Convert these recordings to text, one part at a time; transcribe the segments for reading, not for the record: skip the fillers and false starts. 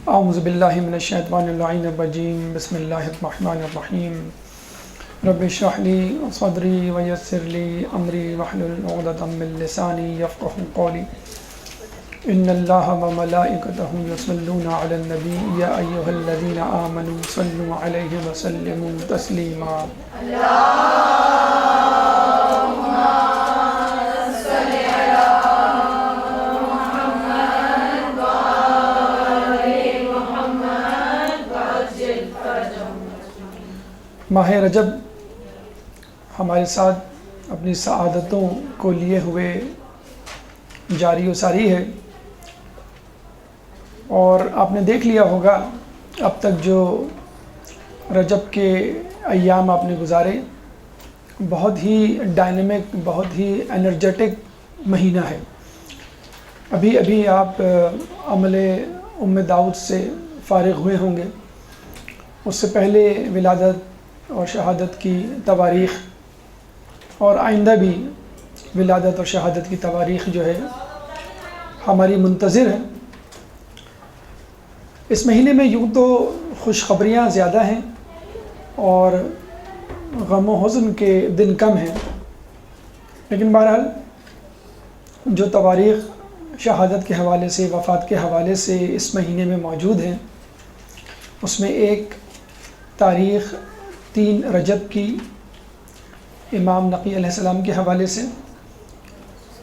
اعوذ باللہ من الشیطان اللعین الرجیم بسم اللہ الرحمن الرحیم رب اشرح لی صدری ویسر لی امری واحلل عقدۃ من لسانی یفقهوا قولی ان اللہ وملائکتہ یصلون علی النبی یا ایہا الذین آمنوا صلوا علیہ وسلموا تسلیما ماہ رجب ہمارے ساتھ اپنی سعادتوں کو لیے ہوئے جاری و ساری ہے، اور آپ نے دیکھ لیا ہوگا اب تک جو رجب کے ایام آپ نے گزارے، بہت ہی ڈائنامک، بہت ہی انرجیٹک مہینہ ہے۔ ابھی ابھی آپ عمل ام داؤد سے فارغ ہوئے ہوں گے۔ اس سے پہلے ولادت اور شہادت کی تواریخ، اور آئندہ بھی ولادت اور شہادت کی تواریخ جو ہے ہماری منتظر ہے۔ اس مہینے میں یوں تو خوشخبریاں زیادہ ہیں اور غم و حزن کے دن کم ہیں، لیکن بہرحال جو تواریخ شہادت کے حوالے سے، وفات کے حوالے سے اس مہینے میں موجود ہیں، اس میں ایک تاریخ 3 رجب کی امام نقی علیہ السلام کے حوالے سے،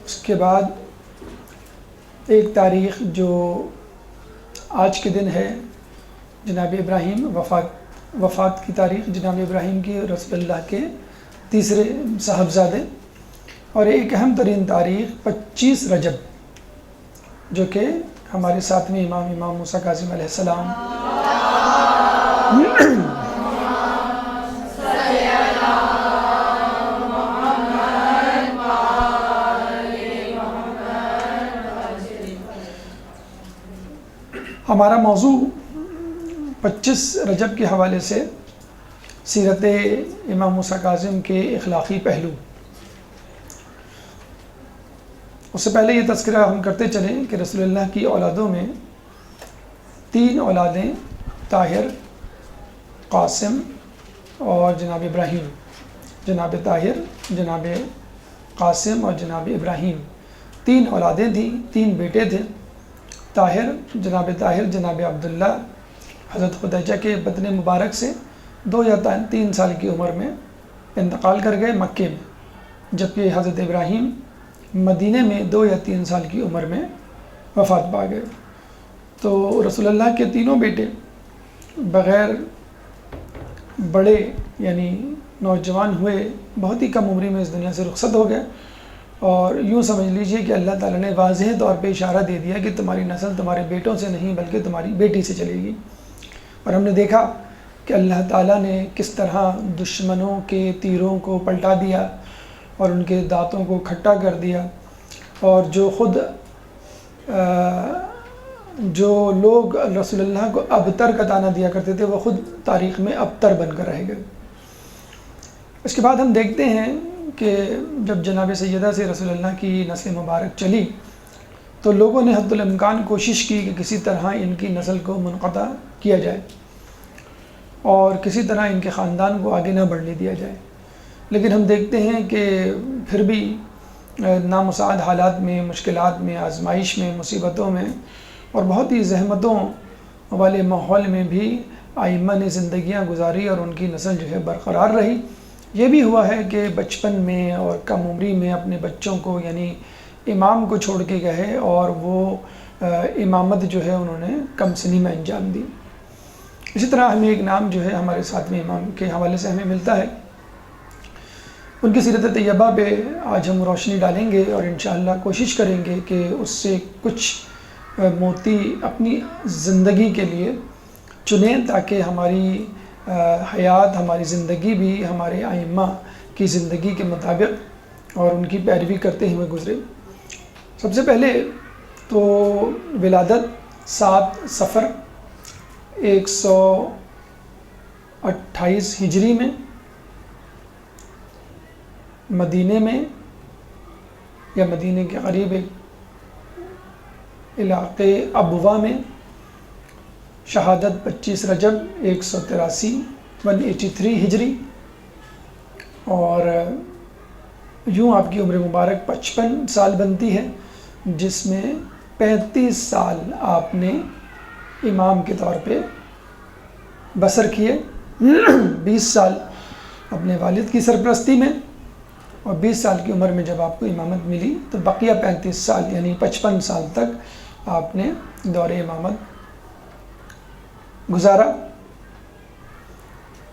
اس کے بعد ایک تاریخ جو آج کے دن ہے جناب ابراہیم، وفات کی تاریخ جناب ابراہیم کی، رسول اللہ کے تیسرے صاحبزادے، اور ایک اہم ترین تاریخ 25 رجب جو کہ ہمارے ساتویں امام موسیٰ کاظم علیہ السلام ہمارا موضوع 25 رجب کے حوالے سے سیرت امام موسیٰ کاظم کے اخلاقی پہلو۔ اس سے پہلے یہ تذکرہ ہم کرتے چلیں کہ رسول اللہ کی اولادوں میں 3 اولادیں، طاہر، قاسم اور جناب ابراہیم۔ جناب طاہر، جناب قاسم اور جناب ابراہیم 3 اولادیں تھیں، 3 بیٹے تھے۔ طاہر جناب عبداللہ حضرت خدیجہ کے بطن مبارک سے 2 یا 3 سال کی عمر میں انتقال کر گئے مکے میں، جبکہ حضرت ابراہیم مدینے میں 2 یا 3 سال کی عمر میں وفات پا گئے۔ تو رسول اللہ کے تینوں بیٹے بغیر بڑے یعنی نوجوان ہوئے بہت ہی کم عمری میں اس دنیا سے رخصت ہو گئے، اور یوں سمجھ لیجئے کہ اللہ تعالیٰ نے واضح طور پہ اشارہ دے دیا کہ تمہاری نسل تمہارے بیٹوں سے نہیں بلکہ تمہاری بیٹی سے چلے گی۔ اور ہم نے دیکھا کہ اللہ تعالیٰ نے کس طرح دشمنوں کے تیروں کو پلٹا دیا اور ان کے دانتوں کو کھٹا کر دیا، اور جو لوگ رسول اللہ کو ابتر کا طعنہ دیا کرتے تھے وہ خود تاریخ میں ابتر بن کر رہ گئے۔ اس کے بعد ہم دیکھتے ہیں کہ جب جناب سیدہ سے رسول اللہ کی نسل مبارک چلی تو لوگوں نے حد الامکان کوشش کی کہ کسی طرح ان کی نسل کو منقطع کیا جائے اور کسی طرح ان کے خاندان کو آگے نہ بڑھنے دیا جائے، لیکن ہم دیکھتے ہیں کہ پھر بھی نامساعد حالات میں، مشکلات میں، آزمائش میں، مصیبتوں میں اور بہت ہی زحمتوں والے ماحول میں بھی ائمہ نے زندگیاں گزاری اور ان کی نسل جو ہے برقرار رہی۔ یہ بھی ہوا ہے کہ بچپن میں اور کم عمری میں اپنے بچوں کو یعنی امام کو چھوڑ کے گئے اور وہ امامت جو ہے انہوں نے کم سنی میں انجام دی۔ اسی طرح ہمیں ایک نام جو ہے ہمارے ساتویں امام کے حوالے سے ہمیں ملتا ہے، ان کی سیرت طیبہ پہ آج ہم روشنی ڈالیں گے اور انشاءاللہ کوشش کریں گے کہ اس سے کچھ موتی اپنی زندگی کے لیے چنیں تاکہ ہماری حیات، ہماری زندگی بھی ہمارے ائمہ کی زندگی کے مطابق اور ان کی پیروی کرتے ہوئے گزرے۔ سب سے پہلے تو ولادت 7 صفر 128 ہجری میں مدینے میں یا مدینے کے قریب ایک علاقے ابوا میں شہادت 25 رجب 183 ہجری، اور یوں آپ کی عمر مبارک 55 سال بنتی ہے، جس میں 35 سال آپ نے امام کے طور پہ بسر کیے، 20 سال اپنے والد کی سرپرستی میں، اور 20 سال کی عمر میں جب آپ کو امامت ملی تو بقیہ 35 سال یعنی 55 سال تک آپ نے دور امامت گزارا۔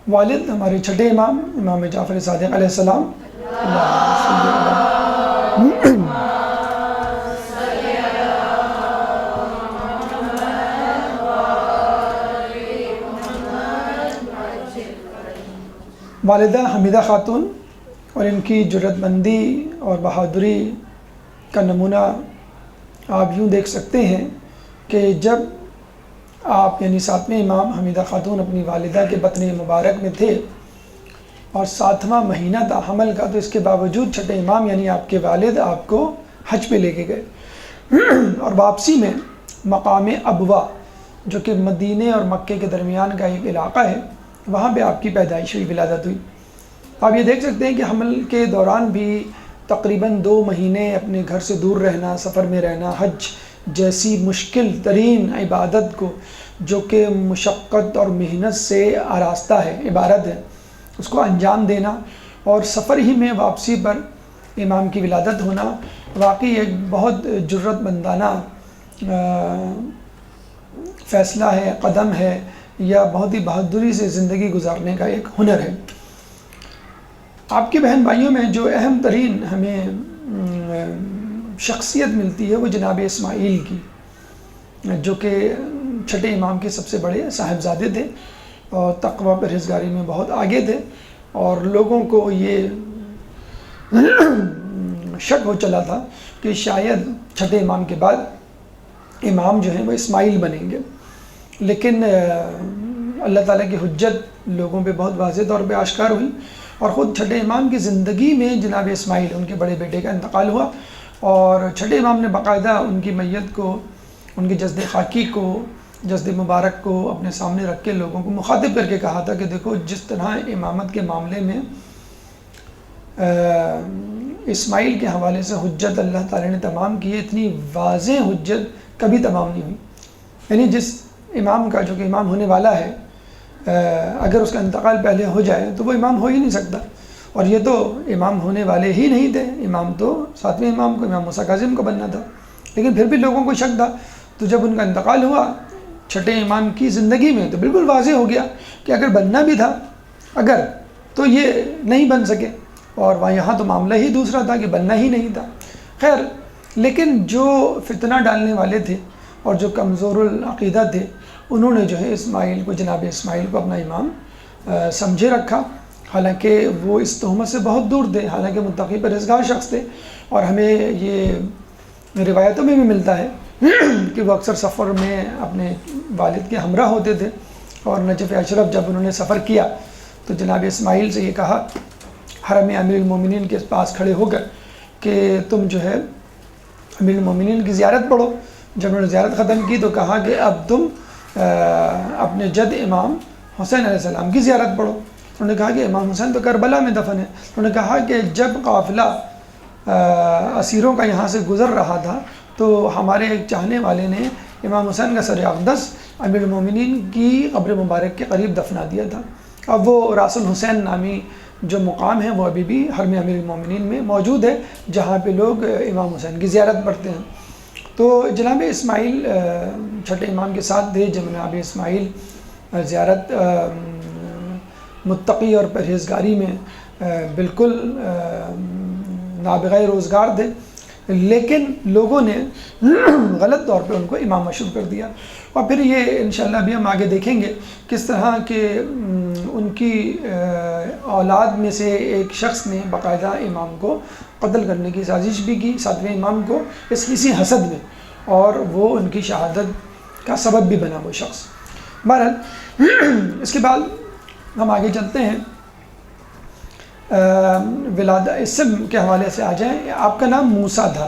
والد ہمارے چھٹے امام امام جعفر صادق علیہ السلام، والدہ حمیدہ خاتون، اور ان کی جرأت مندی اور بہادری کا نمونہ آپ یوں دیکھ سکتے ہیں کہ جب آپ یعنی 7ویں امام حمیدہ خاتون اپنی والدہ کے بطن مبارک میں تھے اور 7واں مہینہ تھا حمل کا، تو اس کے باوجود چھٹے امام یعنی آپ کے والد آپ کو حج پہ لے کے گئے، اور واپسی میں مقام ابوا جو کہ مدینے اور مکے کے درمیان کا ایک علاقہ ہے، وہاں پہ آپ کی پیدائش ہوئی، ولادت ہوئی۔ آپ یہ دیکھ سکتے ہیں کہ حمل کے دوران بھی تقریباً 2 مہینے اپنے گھر سے دور رہنا، سفر میں رہنا، حج جیسی مشکل ترین عبادت کو جو کہ مشقت اور محنت سے آراستہ ہے، عبارت ہے، اس کو انجام دینا، اور سفر ہی میں واپسی پر امام کی ولادت ہونا، واقعی ایک بہت جرأت مندانہ فیصلہ ہے، قدم ہے، یا بہت ہی بہادری سے زندگی گزارنے کا ایک ہنر ہے۔ آپ کے بہن بھائیوں میں جو اہم ترین ہمیں شخصیت ملتی ہے وہ جناب اسماعیل کی، جو کہ چھٹے امام کے سب سے بڑے صاحبزادے تھے اور تقوی پرہیزگاری میں بہت آگے تھے، اور لوگوں کو یہ شک ہو چلا تھا کہ شاید چھٹے امام کے بعد امام جو ہیں وہ اسماعیل بنیں گے، لیکن اللہ تعالیٰ کی حجت لوگوں پہ بہت واضح طور پہ آشکار ہوئی، اور خود چھٹے امام کی زندگی میں جناب اسماعیل ان کے بڑے بیٹے کا انتقال ہوا، اور چھٹے امام نے باقاعدہ ان کی میت کو، ان کی جسد خاکی کو، جسد مبارک کو اپنے سامنے رکھ کے لوگوں کو مخاطب کر کے کہا تھا کہ دیکھو جس طرح امامت کے معاملے میں اسماعیل کے حوالے سے حجت اللہ تعالیٰ نے تمام کی ہے، اتنی واضح حجت کبھی تمام نہیں ہوئی، یعنی جس امام کا جو کہ امام ہونے والا ہے اگر اس کا انتقال پہلے ہو جائے تو وہ امام ہو ہی نہیں سکتا، اور یہ تو امام ہونے والے ہی نہیں تھے، امام تو 7ویں امام کو، امام موسیٰ کاظم کو بننا تھا، لیکن پھر بھی لوگوں کو شک تھا، تو جب ان کا انتقال ہوا چھٹے امام کی زندگی میں تو بالکل واضح ہو گیا کہ اگر بننا بھی تھا اگر تو یہ نہیں بن سکے، اور وہاں یہاں تو معاملہ ہی دوسرا تھا کہ بننا ہی نہیں تھا۔ خیر، لیکن جو فتنہ ڈالنے والے تھے اور جو کمزور العقیدہ تھے انہوں نے جو ہے اسماعیل کو، جناب اسماعیل کو اپنا امام سمجھے رکھا، حالانکہ وہ اس تہمت سے بہت دور تھے، حالانکہ متقی پرہیزگار شخص تھے، اور ہمیں یہ روایتوں میں بھی ملتا ہے کہ وہ اکثر سفر میں اپنے والد کے ہمراہ ہوتے تھے، اور نجف اشرف جب انہوں نے سفر کیا تو جناب اسماعیل سے یہ کہا حرم امیر المومنین کے پاس کھڑے ہو کر کہ تم جو ہے امیر المومنین کی زیارت پڑھو۔ جب انہوں نے زیارت ختم کی تو کہا کہ اب تم اپنے جد امام حسین علیہ السلام کی زیارت پڑھو۔ انہوں نے کہا کہ امام حسین تو کربلا میں دفن ہے۔ انہوں نے کہا کہ جب قافلہ اسیروں کا یہاں سے گزر رہا تھا تو ہمارے ایک چاہنے والے نے امام حسین کا سر اقدس امیر المومنین کی قبر مبارک کے قریب دفنا دیا تھا۔ اب وہ راس الحسین نامی جو مقام ہے وہ ابھی بھی حرم امیر المومنین میں موجود ہے، جہاں پہ لوگ امام حسین کی زیارت پڑھتے ہیں۔ تو جناب اسماعیل چھٹے امام کے ساتھ تھے، جناب اسماعیل زیارت متقی اور پرہیزگاری میں بالکل نابغہ روزگار تھے، لیکن لوگوں نے غلط طور پہ ان کو امام مشہور کر دیا، اور پھر یہ انشاءاللہ بھی ہم آگے دیکھیں گے کس طرح کہ ان کی اولاد میں سے ایک شخص نے باقاعدہ امام کو قتل کرنے کی سازش بھی کی، 7ویں امام کو، اسی حسد میں، اور وہ ان کی شہادت کا سبب بھی بنا وہ شخص۔ بہرحال اس کے بعد ہم آگے چلتے ہیں، اسم کے حوالے سے آ جائیں۔ آپ کا نام موسیٰ تھا،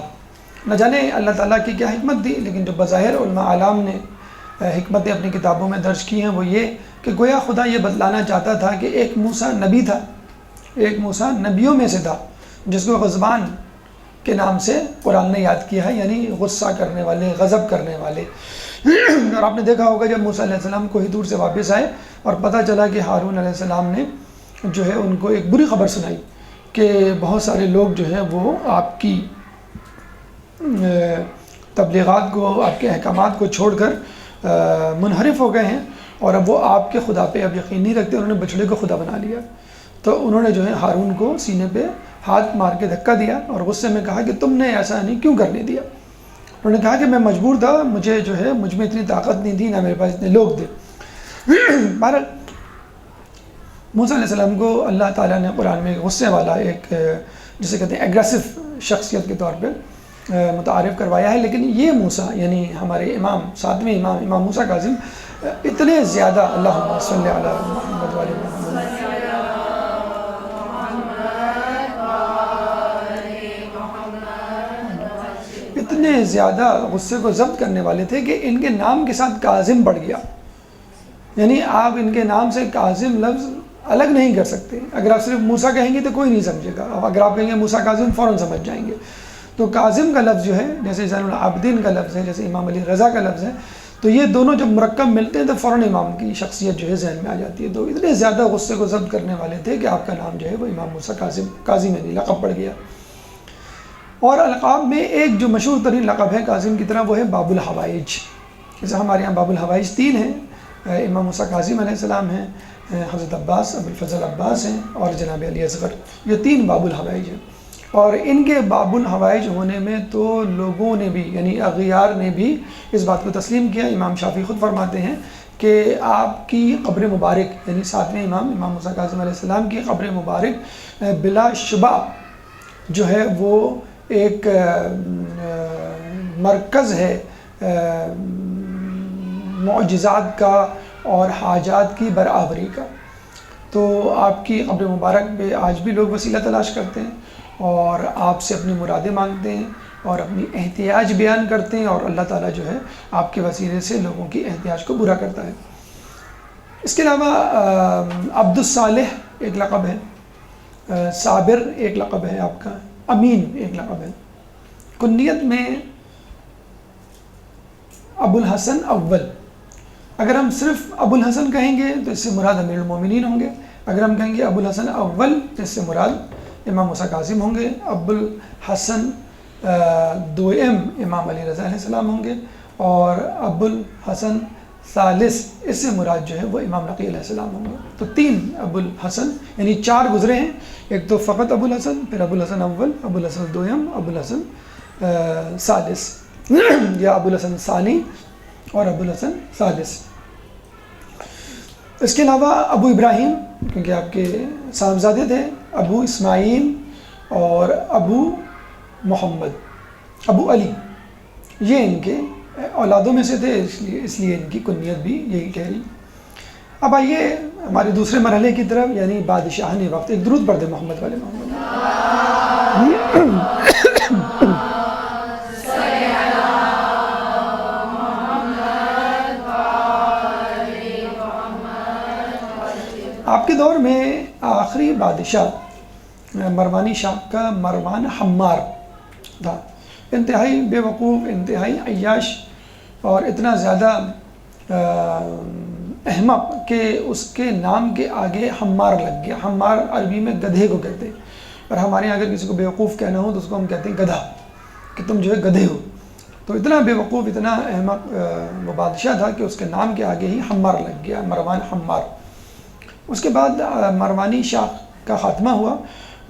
نہ جانے اللہ تعالیٰ کی کیا حکمت تھی، لیکن جو بظاہر علماء اعلام نے حکمتیں اپنی کتابوں میں درج کی ہیں وہ یہ کہ گویا خدا یہ بتلانا چاہتا تھا کہ ایک موسیٰ نبی تھا، ایک موسیٰ نبیوں میں سے تھا جس کو غضبان کے نام سے قرآن نے یاد کیا ہے، یعنی غصہ کرنے والے، غضب کرنے والے۔ اور آپ نے دیکھا ہوگا جب موسیٰ علیہ السلام کوہ طور سے واپس آئے اور پتہ چلا کہ ہارون علیہ السلام نے جو ہے ان کو ایک بری خبر سنائی کہ بہت سارے لوگ جو ہے وہ آپ کی تبلیغات کو، آپ کے احکامات کو چھوڑ کر منحرف ہو گئے ہیں، اور اب وہ آپ کے خدا پہ اب یقین نہیں رکھتے، انہوں نے بچڑے کو خدا بنا لیا۔ تو انہوں نے جو ہے ہارون کو سینے پہ ہاتھ مار کے دھکا دیا اور غصے میں کہا کہ تم نے ایسا نہیں کیوں کرنے دیا؟ انہوں نے کہا کہ میں مجبور تھا، مجھے جو ہے مجھ میں اتنی طاقت نہیں تھی، نہ میرے پاس اتنے لوگ تھے۔ بہرحال موسیٰ علیہ السلام کو اللہ تعالیٰ نے قرآن میں غصے والا ایک جسے کہتے ہیں ایگریسو شخصیت کے طور پہ متعارف کروایا ہے، لیکن یہ موسیٰ یعنی ہمارے امام، ساتویں امام موسیٰ کاظم اتنے زیادہ، اللہم صلی علی محمد وعلی محمد، اتنے زیادہ غصے کو ضبط کرنے والے تھے کہ ان کے نام کے ساتھ کاظم بڑھ گیا، یعنی آپ ان کے نام سے کاظم لفظ الگ نہیں کر سکتے۔ اگر آپ صرف موسیٰ کہیں گے تو کوئی نہیں سمجھے گا، اگر آپ کہیں گے موسیٰ کاظم فوراً سمجھ جائیں گے۔ تو کاظم کا لفظ جو ہے جیسے زین العابدین کا لفظ ہے، جیسے امام علی رضا کا لفظ ہے، تو یہ دونوں جب مرکب ملتے ہیں تو فوراً امام کی شخصیت جو ہے ذہن میں آ جاتی ہے۔ تو اتنے زیادہ غصے کو ضبط کرنے والے تھے کہ آپ کا نام جو ہے وہ امام موسیٰ کاظم یعنی لقب پڑ گیا۔ اور القاب میں ایک جو مشہور ترین لقب ہے کاظم کی طرح وہ ہے باب الحوائج۔ جیسے ہمارے یہاں باب الحوائج 3 ہیں، امام موسیٰ کاظم علیہ السلام ہیں، حضرت عباس ابو الفضل عباس ہیں، اور جناب علی اصغر، یہ 3 باب الحوائج ہیں۔ اور ان کے باب الحوائج ہونے میں تو لوگوں نے بھی یعنی اغیار نے بھی اس بات کو تسلیم کیا۔ امام شافعی خود فرماتے ہیں کہ آپ کی قبر مبارک یعنی 7ویں امام موسیٰ کاظم علیہ السلام کی قبر مبارک بلا شبہ جو ہے وہ ایک مرکز ہے معجزات کا اور حاجات کی برآوری کا۔ تو آپ کی قبر مبارک پہ آج بھی لوگ وسیلہ تلاش کرتے ہیں اور آپ سے اپنی مرادیں مانگتے ہیں اور اپنی احتیاج بیان کرتے ہیں، اور اللہ تعالیٰ جو ہے آپ کے وسیلے سے لوگوں کی احتیاج کو پورا کرتا ہے۔ اس کے علاوہ عبد الصالح ایک لقب ہے، صابر ایک لقب ہے آپ کا، امین ایک لقب ہے۔ کنیت میں ابو الحسن اول، اگر ہم صرف ابو الحسن کہیں گے تو اس سے مراد امیر المومنین ہوں گے، اگر ہم کہیں گے ابو الحسن اول تو اس سے مراد امام موسیٰ کاظم ہوں گے، ابو الحسن دوئم امام علی رضا علیہ السلام ہوں گے، اور ابو الحسن ثالث اس سے مراد جو ہے وہ امام نقی علیہ السلام ہوں گے۔ تو 3 ابو الحسن یعنی 4 گزرے ہیں، ایک تو فقط ابو الحسن، پھر ابو الحسن اول، ابو الحسن دوئم، ابو الحسن ثالث یا ابو الحسن ثانی اور ابو الحسن ثالث۔ اس کے علاوہ ابو ابراہیم کیونکہ آپ کے صاحبزادے تھے، ابو اسماعیل اور ابو محمد، ابو علی، یہ ان کے اولادوں میں سے تھے، اس لیے ان کی کنیت بھی یہی کہہ رہی۔ اب آئیے ہمارے دوسرے مرحلے کی طرف، یعنی بادشاہان وقت۔ ایک درود پڑھ دیں محمد والے محمد۔ آپ کے دور میں آخری بادشاہ مروانی شاہ کا مروان حمار تھا، انتہائی بے وقوف، انتہائی عیاش اور اتنا زیادہ احمق کہ اس کے نام کے آگے حمار لگ گیا۔ حمار عربی میں گدھے کو کہتے ہیں، اور ہمارے یہاں اگر کسی کو بے وقوف کہنا ہو تو اس کو ہم کہتے ہیں گدھا، کہ تم جو ہے گدھے ہو۔ تو اتنا بے وقوف، اتنا احمق وہ بادشاہ تھا کہ اس کے نام کے آگے ہی حمار لگ گیا، مروان حمار۔ اس کے بعد مروانی شاہ کا خاتمہ ہوا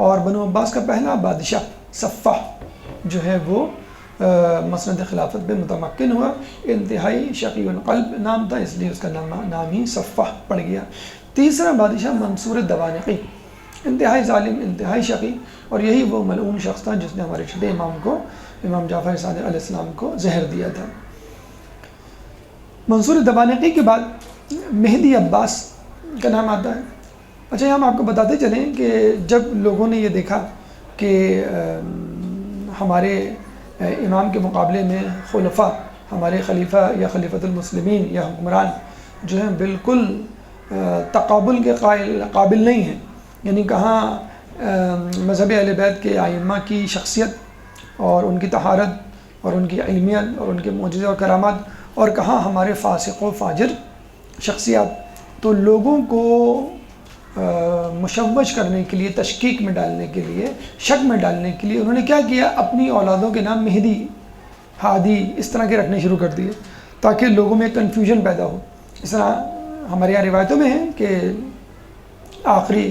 اور بنو عباس کا پہلا بادشاہ صفح جو ہے وہ مسند خلافت پہ متمکن ہوا۔ انتہائی شقی القلب نام تھا، اس لیے اس کا نام ہی صفح پڑ گیا۔ تیسرا بادشاہ منصور الدوانقی، انتہائی ظالم، انتہائی شقی، اور یہی وہ ملعون شخص تھا جس نے ہمارے چھٹے امام کو، امام جعفر صادق علیہ السلام کو زہر دیا تھا۔ منصور الدوانقی کے بعد مہدی عباس کا نام آتا ہے۔ اچھا، ہم آپ کو بتاتے چلیں کہ جب لوگوں نے یہ دیکھا کہ ہمارے امام کے مقابلے میں خلفاء ہمارے خلیفہ یا خلیفۃ المسلمین یا حکمران جو ہیں بالکل تقابل کے قابل نہیں ہیں. یعنی کہاں مذہب اہل بیت کے ائمہ کی شخصیت اور ان کی طہارت اور ان کی علمیت اور ان کے معجزے اور کرامات، اور کہاں ہمارے فاسق و فاجر شخصیات. تو لوگوں کو مشوش کرنے کے لیے، تشکیک میں ڈالنے کے لیے، شک میں ڈالنے کے لیے انہوں نے کیا کیا، اپنی اولادوں کے نام مہدی، ہادی اس طرح کے رکھنے شروع کر دیے تاکہ لوگوں میں کنفیوژن پیدا ہو. اس طرح ہمارے یہاں روایتوں میں ہے کہ آخری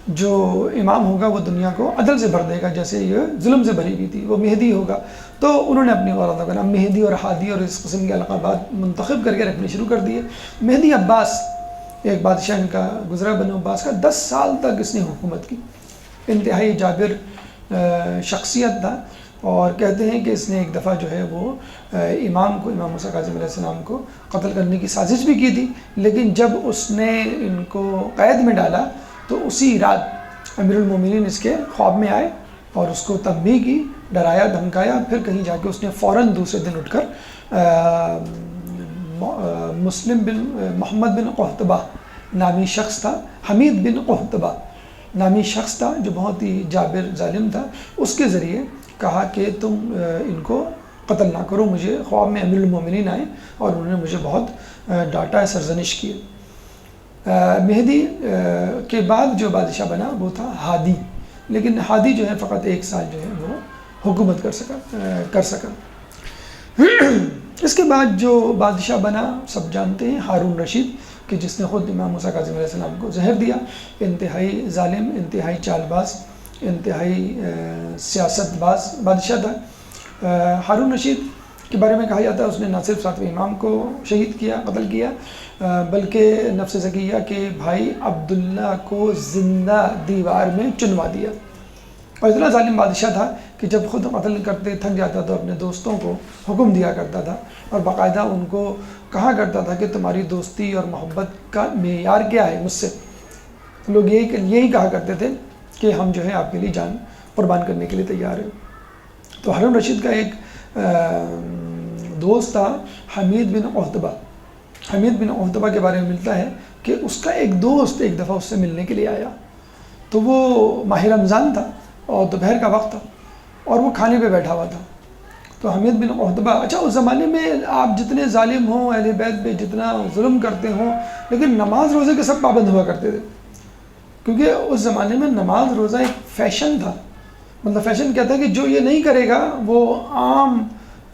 جو امام ہوگا وہ دنیا کو عدل سے بھر دے گا، جیسے یہ ظلم سے بھری ہوئی تھی، وہ مہدی ہوگا. تو انہوں نے اپنی اولادوں کا نام مہدی اور ہادی اور اس قسم کے القابات منتخب کر کے رکھنے شروع کر دیے. مہدی عباس ایک بادشاہ ان کا گزرا، بنو عباس کا، 10 سال تک اس نے حکومت کی. انتہائی جابر شخصیت تھا، اور کہتے ہیں کہ اس نے ایک دفعہ جو ہے وہ امام موسیٰ کاظم علیہ السلام کو قتل کرنے کی سازش بھی کی تھی. لیکن جب اس نے ان کو قید میں ڈالا تو اسی رات امیر المومنین اس کے خواب میں آئے اور اس کو تنبیہ کی، ڈرایا دھمکایا. پھر کہیں جا کے اس نے فوراً دوسرے دن اٹھ کر مسلم بن محمد بن قحطبہ نامی شخص تھا، حمید بن قحطبہ نامی شخص تھا جو بہت ہی جابر ظالم تھا، اس کے ذریعے کہا کہ تم ان کو قتل نہ کرو. مجھے خواب میں امیر المومنین آئے اور انہوں نے مجھے بہت ڈانٹا، سرزنش کی. مہدی کے بعد جو بادشاہ بنا وہ تھا ہادی، لیکن ہادی جو ہے فقط 1 سال جو ہے وہ حکومت کر سکا. اس کے بعد جو بادشاہ بنا سب جانتے ہیں، ہارون رشید، کہ جس نے خود امام موسیٰ کاظم علیہ السلام کو زہر دیا. انتہائی ظالم، انتہائی چال باز، انتہائی سیاست باز بادشاہ تھا. ہارون رشید کے بارے میں کہا جاتا ہے اس نے نہ صرف 7ویں امام کو شہید کیا، قتل کیا، بلکہ نفس زکیہ کے بھائی عبداللہ کو زندہ دیوار میں چنوا دیا. اور اتنا ظالم بادشاہ تھا کہ جب خود قتل کرتے تھک جاتا تو اپنے دوستوں کو حکم دیا کرتا تھا اور باقاعدہ ان کو کہا کرتا تھا کہ تمہاری دوستی اور محبت کا معیار کیا ہے مجھ سے. لوگ یہی کہا کرتے تھے کہ ہم جو ہے آپ کے لیے جان قربان کرنے کے لیے تیار ہیں. تو ہارون رشید کا ایک دوست تھا حمید بن قحطبہ. حمید بن قحطبہ کے بارے میں ملتا ہے کہ اس کا ایک دوست ایک دفعہ اس سے ملنے کے لیے آیا. تو وہ ماہ رمضان تھا اور دوپہر کا وقت تھا اور وہ کھانے پہ بیٹھا ہوا تھا. تو حمید بن قحطبہ، اچھا اس زمانے میں آپ جتنے ظالم ہوں، اہل بیت پہ جتنا ظلم کرتے ہوں، لیکن نماز روزے کے سب پابند ہوا کرتے تھے، کیونکہ اس زمانے میں نماز روزہ ایک فیشن تھا. مطلب فیشن کہتا ہے کہ جو یہ نہیں کرے گا وہ عام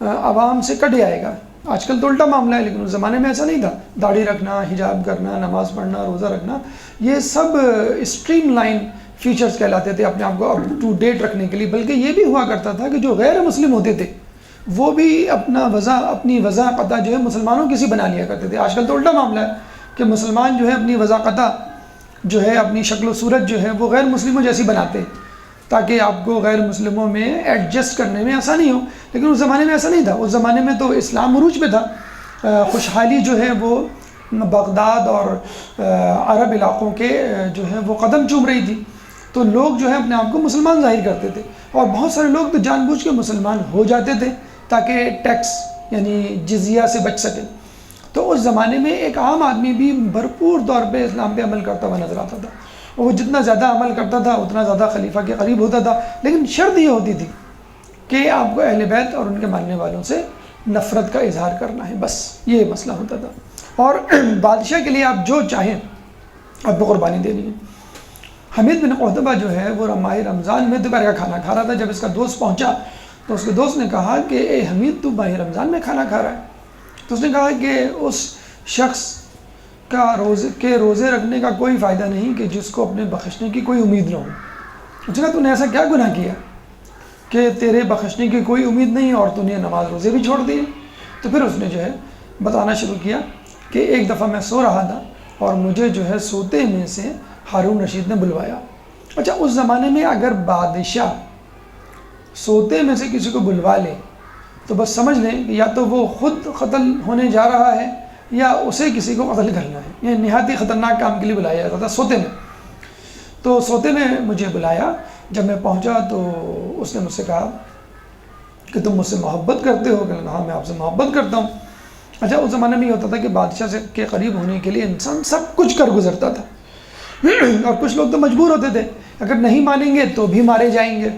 عوام سے کٹ جائے گا. آج کل تو الٹا معاملہ ہے، لیکن اس زمانے میں ایسا نہیں تھا. داڑھی رکھنا، حجاب کرنا، نماز پڑھنا، روزہ رکھنا، یہ سب اسٹریم لائن فیچرز کہلاتے تھے اپنے آپ کو اپ ٹو ڈیٹ رکھنے کے لیے. بلکہ یہ بھی ہوا کرتا تھا کہ جو غیر مسلم ہوتے تھے وہ بھی اپنی وضع قطع جو ہے مسلمانوں کسی بنا لیا کرتے تھے. آج کل تو الٹا معاملہ ہے کہ مسلمان جو ہے اپنی وضع قطع جو ہے، اپنی شکل و صورت جو ہے وہ غیر مسلموں جیسی بناتے ہیں تاکہ آپ کو غیر مسلموں میں ایڈجسٹ کرنے میں آسانی ہو. لیکن اس زمانے میں ایسا نہیں تھا. اس زمانے میں تو اسلام عروج پہ تھا. خوشحالی جو ہے وہ بغداد اور عرب علاقوں کے جو ہے وہ قدم چوم رہی تھی. تو لوگ جو ہے اپنے آپ کو مسلمان ظاہر کرتے تھے اور بہت سارے لوگ تو جان بوجھ کے مسلمان ہو جاتے تھے تاکہ ٹیکس یعنی جزیہ سے بچ سکے. تو اس زمانے میں ایک عام آدمی بھی بھرپور طور پہ اسلام پہ عمل کرتا ہوا نظر آتا تھا. وہ جتنا زیادہ عمل کرتا تھا اتنا زیادہ خلیفہ کے قریب ہوتا تھا. لیکن شرط یہ ہوتی تھی کہ آپ کو اہل بیت اور ان کے ماننے والوں سے نفرت کا اظہار کرنا ہے، بس یہ مسئلہ ہوتا تھا. اور بادشاہ کے لیے آپ جو چاہیں آپ کو قربانی دینی ہے. حمید بن قحطبہ جو ہے وہ ماہ رمضان میں دوپہر کا کھانا کھا رہا تھا. جب اس کا دوست پہنچا تو اس کے دوست نے کہا کہ اے حمید، تو ماہ رمضان میں کھانا کھا رہا ہے؟ تو اس نے کہا کہ اس شخص کا روزے رکھنے کا کوئی فائدہ نہیں کہ جس کو اپنے بخشنے کی کوئی امید نہ ہو. اس نے کہا تو نے ایسا کیا گناہ کیا کہ تیرے بخشنے کی کوئی امید نہیں اور تو نے نماز روزے بھی چھوڑ دیے؟ تو پھر اس نے جو ہے بتانا شروع کیا کہ ایک دفعہ میں سو رہا تھا اور مجھے جو ہے سوتے میں سے ہارون رشید نے بلوایا. اچھا اس زمانے میں اگر بادشاہ سوتے میں سے کسی کو بلوا لے تو بس سمجھ لیں کہ یا تو وہ خود قتل ہونے جا رہا ہے یا اسے کسی کو قتل کرنا ہے. یہ نہایت خطرناک کام کے لیے بلایا جاتا تھا سوتے میں. تو سوتے میں مجھے بلایا. جب میں پہنچا تو اس نے مجھ سے کہا کہ تم مجھ سے محبت کرتے ہو؟ کہ ہاں میں آپ سے محبت کرتا ہوں۔ اچھا اس زمانے میں یہ ہوتا تھا کہ بادشاہ سے کے قریب ہونے کے لیے انسان سب کچھ کر گزرتا تھا، اور کچھ لوگ تو مجبور ہوتے تھے، اگر نہیں مانیں گے تو بھی مارے جائیں گے،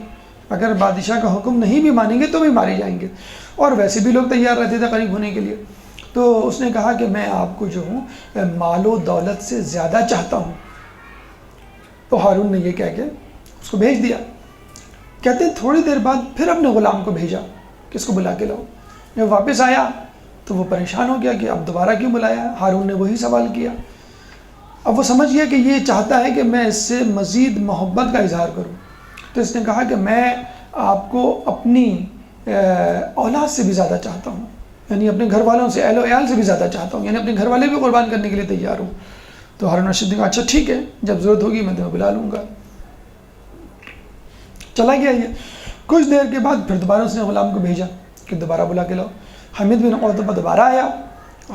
اگر بادشاہ کا حکم نہیں بھی مانیں گے تو بھی مارے جائیں گے، اور ویسے بھی لوگ تیار رہتے تھے قریب ہونے کے لیے۔ تو اس نے کہا کہ میں آپ کو جو ہوں مال و دولت سے زیادہ چاہتا ہوں۔ تو ہارون نے یہ کہہ کے اس کو بھیج دیا۔ کہتے ہیں تھوڑی دیر بعد پھر اپنے غلام کو بھیجا کہ اس کو بلا کے لاؤ۔ جب واپس آیا تو وہ پریشان ہو گیا کہ اب دوبارہ کیوں بلایا؟ ہارون نے وہی سوال کیا۔ اب وہ سمجھ گیا کہ یہ چاہتا ہے کہ میں اس سے مزید محبت کا اظہار کروں، تو اس نے کہا کہ میں آپ کو اپنی اولاد سے بھی زیادہ چاہتا ہوں، یعنی اپنے گھر والوں سے، اہل و عیال سے بھی زیادہ چاہتا ہوں، یعنی اپنے گھر والے بھی قربان کرنے کے لیے تیار ہوں۔ تو ہارون رشید نے کہا اچھا ٹھیک ہے، جب ضرورت ہوگی میں تمہیں بلا لوں گا۔ چلا گیا یہ۔ کچھ دیر کے بعد پھر دوبارہ اس نے غلام کو بھیجا کہ دوبارہ بلا کے لاؤ۔ حمید بن عتبہ دوبارہ آیا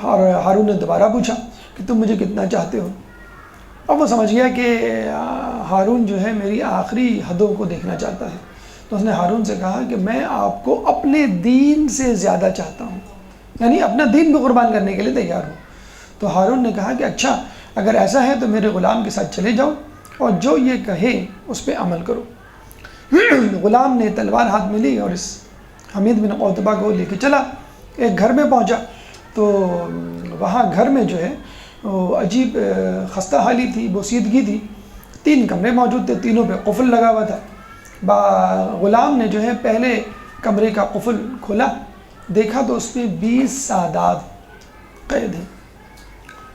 اور ہارون نے دوبارہ پوچھا کہ تم مجھے کتنا چاہتے ہو؟ اب وہ سمجھ گیا کہ ہارون جو ہے میری آخری حدوں کو دیکھنا چاہتا ہے، تو اس نے ہارون سے کہا کہ میں آپ کو اپنے دین سے زیادہ چاہتا ہوں، یعنی اپنا دین بھی قربان کرنے کے لیے تیار ہوں۔ تو ہارون نے کہا کہ اچھا اگر ایسا ہے تو میرے غلام کے ساتھ چلے جاؤ اور جو یہ کہے اس پہ عمل کرو۔ غلام نے تلوار ہاتھ میں لی اور اس حمید بن عتبہ کو لے کے چلا۔ ایک گھر میں پہنچا تو وہاں گھر میں جو ہے وہ عجیب خستہ حالی تھی، بوسیدگی تھی۔ 3 کمرے موجود تھے، تینوں پہ قفل لگا ہوا تھا۔ غلام نے جو ہے پہلے کمرے کا قفل کھولا، دیکھا تو اس میں 20 سادات قید ہیں۔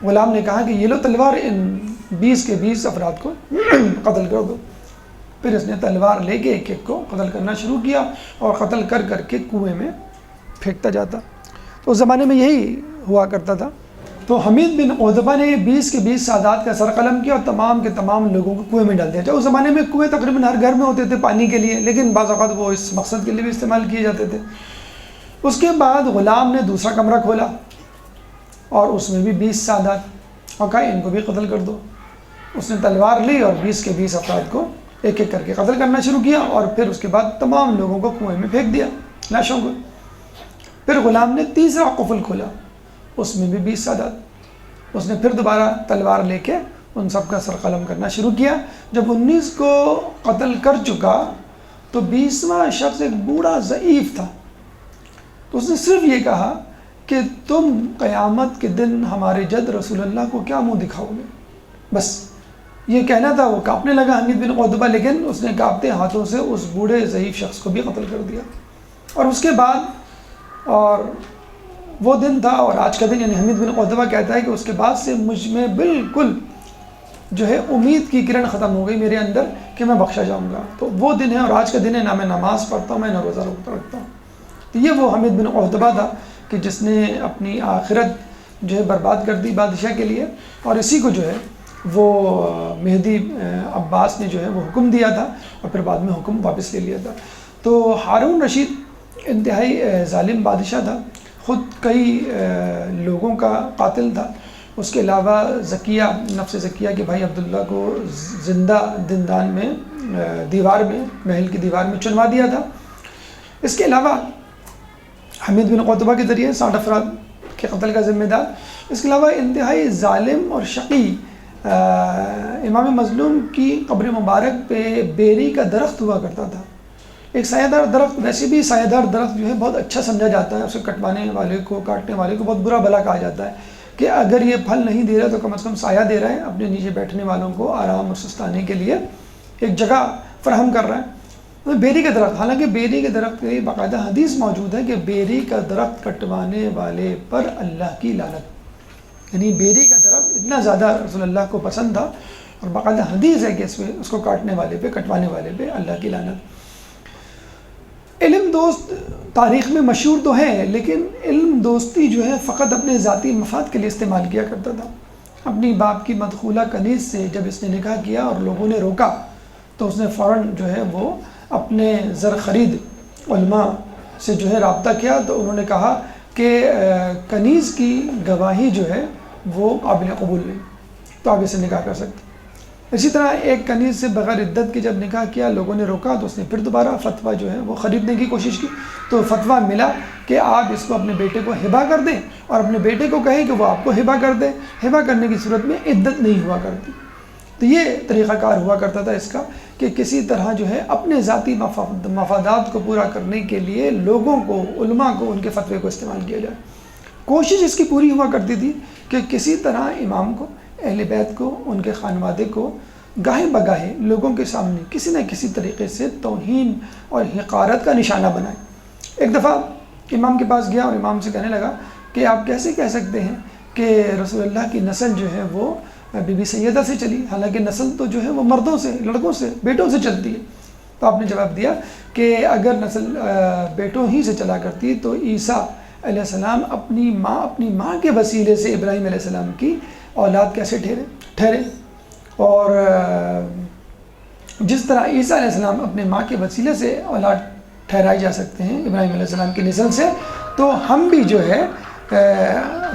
غلام نے کہا کہ یہ لو تلوار، ان 20 کے 20 افراد کو قتل کر دو۔ پھر اس نے تلوار لے کے ایک ایک کو قتل کرنا شروع کیا اور قتل کر کر کے کنویں میں پھینکتا جاتا۔ تو اس زمانے میں یہی ہوا کرتا تھا۔ تو حمید بن عتبہ نے 20 کے 20 سادات کا سر قلم کیا اور تمام کے تمام لوگوں کو کنویں میں ڈال دیا۔ اس زمانے میں کنویں تقریباً ہر گھر میں ہوتے تھے پانی کے لیے، لیکن بعض اوقات وہ اس مقصد کے لیے بھی استعمال کیے جاتے تھے۔ اس کے بعد غلام نے دوسرا کمرہ کھولا اور اس میں بھی 20 سادات، اور کہا ان کو بھی قتل کر دو۔ اس نے تلوار لی اور 20 کے 20 افراد کو ایک ایک کر کے قتل کرنا شروع کیا، اور پھر اس کے بعد تمام لوگوں کو کنویں میں پھینک دیا، لاشوں کو۔ پھر غلام نے تیسرا قفل کھولا، اس میں بھی 20 سادات۔ اس نے پھر دوبارہ تلوار لے کے ان سب کا سر قلم کرنا شروع کیا۔ جب 19 کو قتل کر چکا تو 20واں شخص ایک بوڑھا ضعیف تھا، تو اس نے صرف یہ کہا کہ تم قیامت کے دن ہمارے جد رسول اللہ کو کیا منہ دکھاؤ گے؟ بس یہ کہنا تھا۔ وہ کانپنے لگا حمید بن عتبہ، لیکن اس نے کانپتے ہاتھوں سے اس بوڑھے ضعیف شخص کو بھی قتل کر دیا۔ اور اس کے بعد، اور وہ دن تھا اور آج کا دن، یعنی حمید بن عتبہ کہتا ہے کہ اس کے بعد سے مجھ میں بالکل جو ہے امید کی کرن ختم ہو گئی میرے اندر کہ میں بخشا جاؤں گا۔ تو وہ دن ہے اور آج کا دن ہے، نہ میں نماز پڑھتا ہوں، میں نہ روزہ رکھتا ہوں۔ تو یہ وہ حمید بن عتبہ تھا کہ جس نے اپنی آخرت جو ہے برباد کر دی بادشاہ کے لیے، اور اسی کو جو ہے وہ مہدی عباس نے جو ہے وہ حکم دیا تھا، اور پھر بعد میں حکم واپس لے لیا تھا۔ تو ہارون رشید انتہائی ظالم بادشاہ تھا، خود کئی لوگوں کا قاتل تھا۔ اس کے علاوہ زکیہ، نفس زکیہ کے بھائی عبداللہ کو زندہ زندان میں، دیوار میں، محل کی دیوار میں چنوا دیا تھا۔ اس کے علاوہ حمید بن عتبہ کے ذریعے 60 افراد کے قتل کا ذمہ دار۔ اس کے علاوہ انتہائی ظالم اور شقی امام مظلوم کی قبر مبارک پہ بیری کا درخت ہوا کرتا تھا۔ ایک سایہ دار درخت، ویسے بھی سایہ دار درخت جو ہے بہت اچھا سمجھا جاتا ہے، اسے کٹوانے والے کو، کاٹنے والے کو بہت برا بھلا کہا جاتا ہے کہ اگر یہ پھل نہیں دے رہا تو کم از کم سایہ دے رہا ہے، اپنے نیچے بیٹھنے والوں کو آرام اور سستانے کے لیے ایک جگہ فراہم کر رہا ہے۔ بیری کا درخت، حالانکہ بیری کے درخت کی باقاعدہ حدیث موجود ہے کہ بیری کا درخت کٹوانے والے پر اللہ کی لعنت، یعنی بیری کا درخت اتنا زیادہ رسول اللہ کو پسند تھا، اور باقاعدہ حدیث ہے کہ اس کو کاٹنے والے پہ، کٹوانے والے پہ اللہ کی لعنت۔ علم دوست تاریخ میں مشہور تو ہے، لیکن علم دوستی جو ہے فقط اپنے ذاتی مفاد کے لیے استعمال کیا کرتا تھا۔ اپنی باپ کی مدخولہ کنیز سے جب اس نے نکاح کیا اور لوگوں نے روکا تو اس نے فوراً جو ہے وہ اپنے زر خرید علماء سے جو ہے رابطہ کیا، تو انہوں نے کہا کہ کنیز کی گواہی جو ہے وہ قابل قبول نہیں، تو آپ اسے نکاح کر سکتے۔ اسی طرح ایک کنیز سے بغیر عدت کے جب نکاح کیا لوگوں نے روکا تو اس نے پھر دوبارہ فتویٰ جو ہے وہ خریدنے کی کوشش کی، تو فتویٰ ملا کہ آپ اس کو اپنے بیٹے کو ہبہ کر دیں اور اپنے بیٹے کو کہیں کہ وہ آپ کو ہبہ کر دے، ہبہ کرنے کی صورت میں عدت نہیں ہوا کرتی۔ تو یہ طریقہ کار ہوا کرتا تھا اس کا کہ کسی طرح جو ہے اپنے ذاتی مفادات کو پورا کرنے کے لیے لوگوں کو، علماء کو، ان کے فتوے کو استعمال کیا جائے۔ کوشش اس کی پوری ہوا کرتی تھی کہ کسی طرح امام کو، اہل بیت کو، ان کے خانوادے کو گاہے بگاہے لوگوں کے سامنے کسی نہ کسی طریقے سے توہین اور حقارت کا نشانہ بنائے۔ ایک دفعہ امام کے پاس گیا اور امام سے کہنے لگا کہ آپ کیسے کہہ سکتے ہیں کہ رسول اللہ کی نسل جو ہے وہ بی بی سیدہ سے چلی، حالانکہ نسل تو جو ہے وہ مردوں سے، لڑکوں سے، بیٹوں سے چلتی ہے۔ تو آپ نے جواب دیا کہ اگر نسل بیٹوں ہی سے چلا کرتی تو عیسیٰ علیہ السلام اپنی ماں کے وسیلے سے ابراہیم علیہ السلام کی اولاد کیسے ٹھہرے، اور جس طرح عیسیٰ علیہ السلام اپنے ماں کے وسیلے سے اولاد ٹھہرائے جا سکتے ہیں ابراہیم علیہ السلام کی نسل سے، تو ہم بھی جو ہے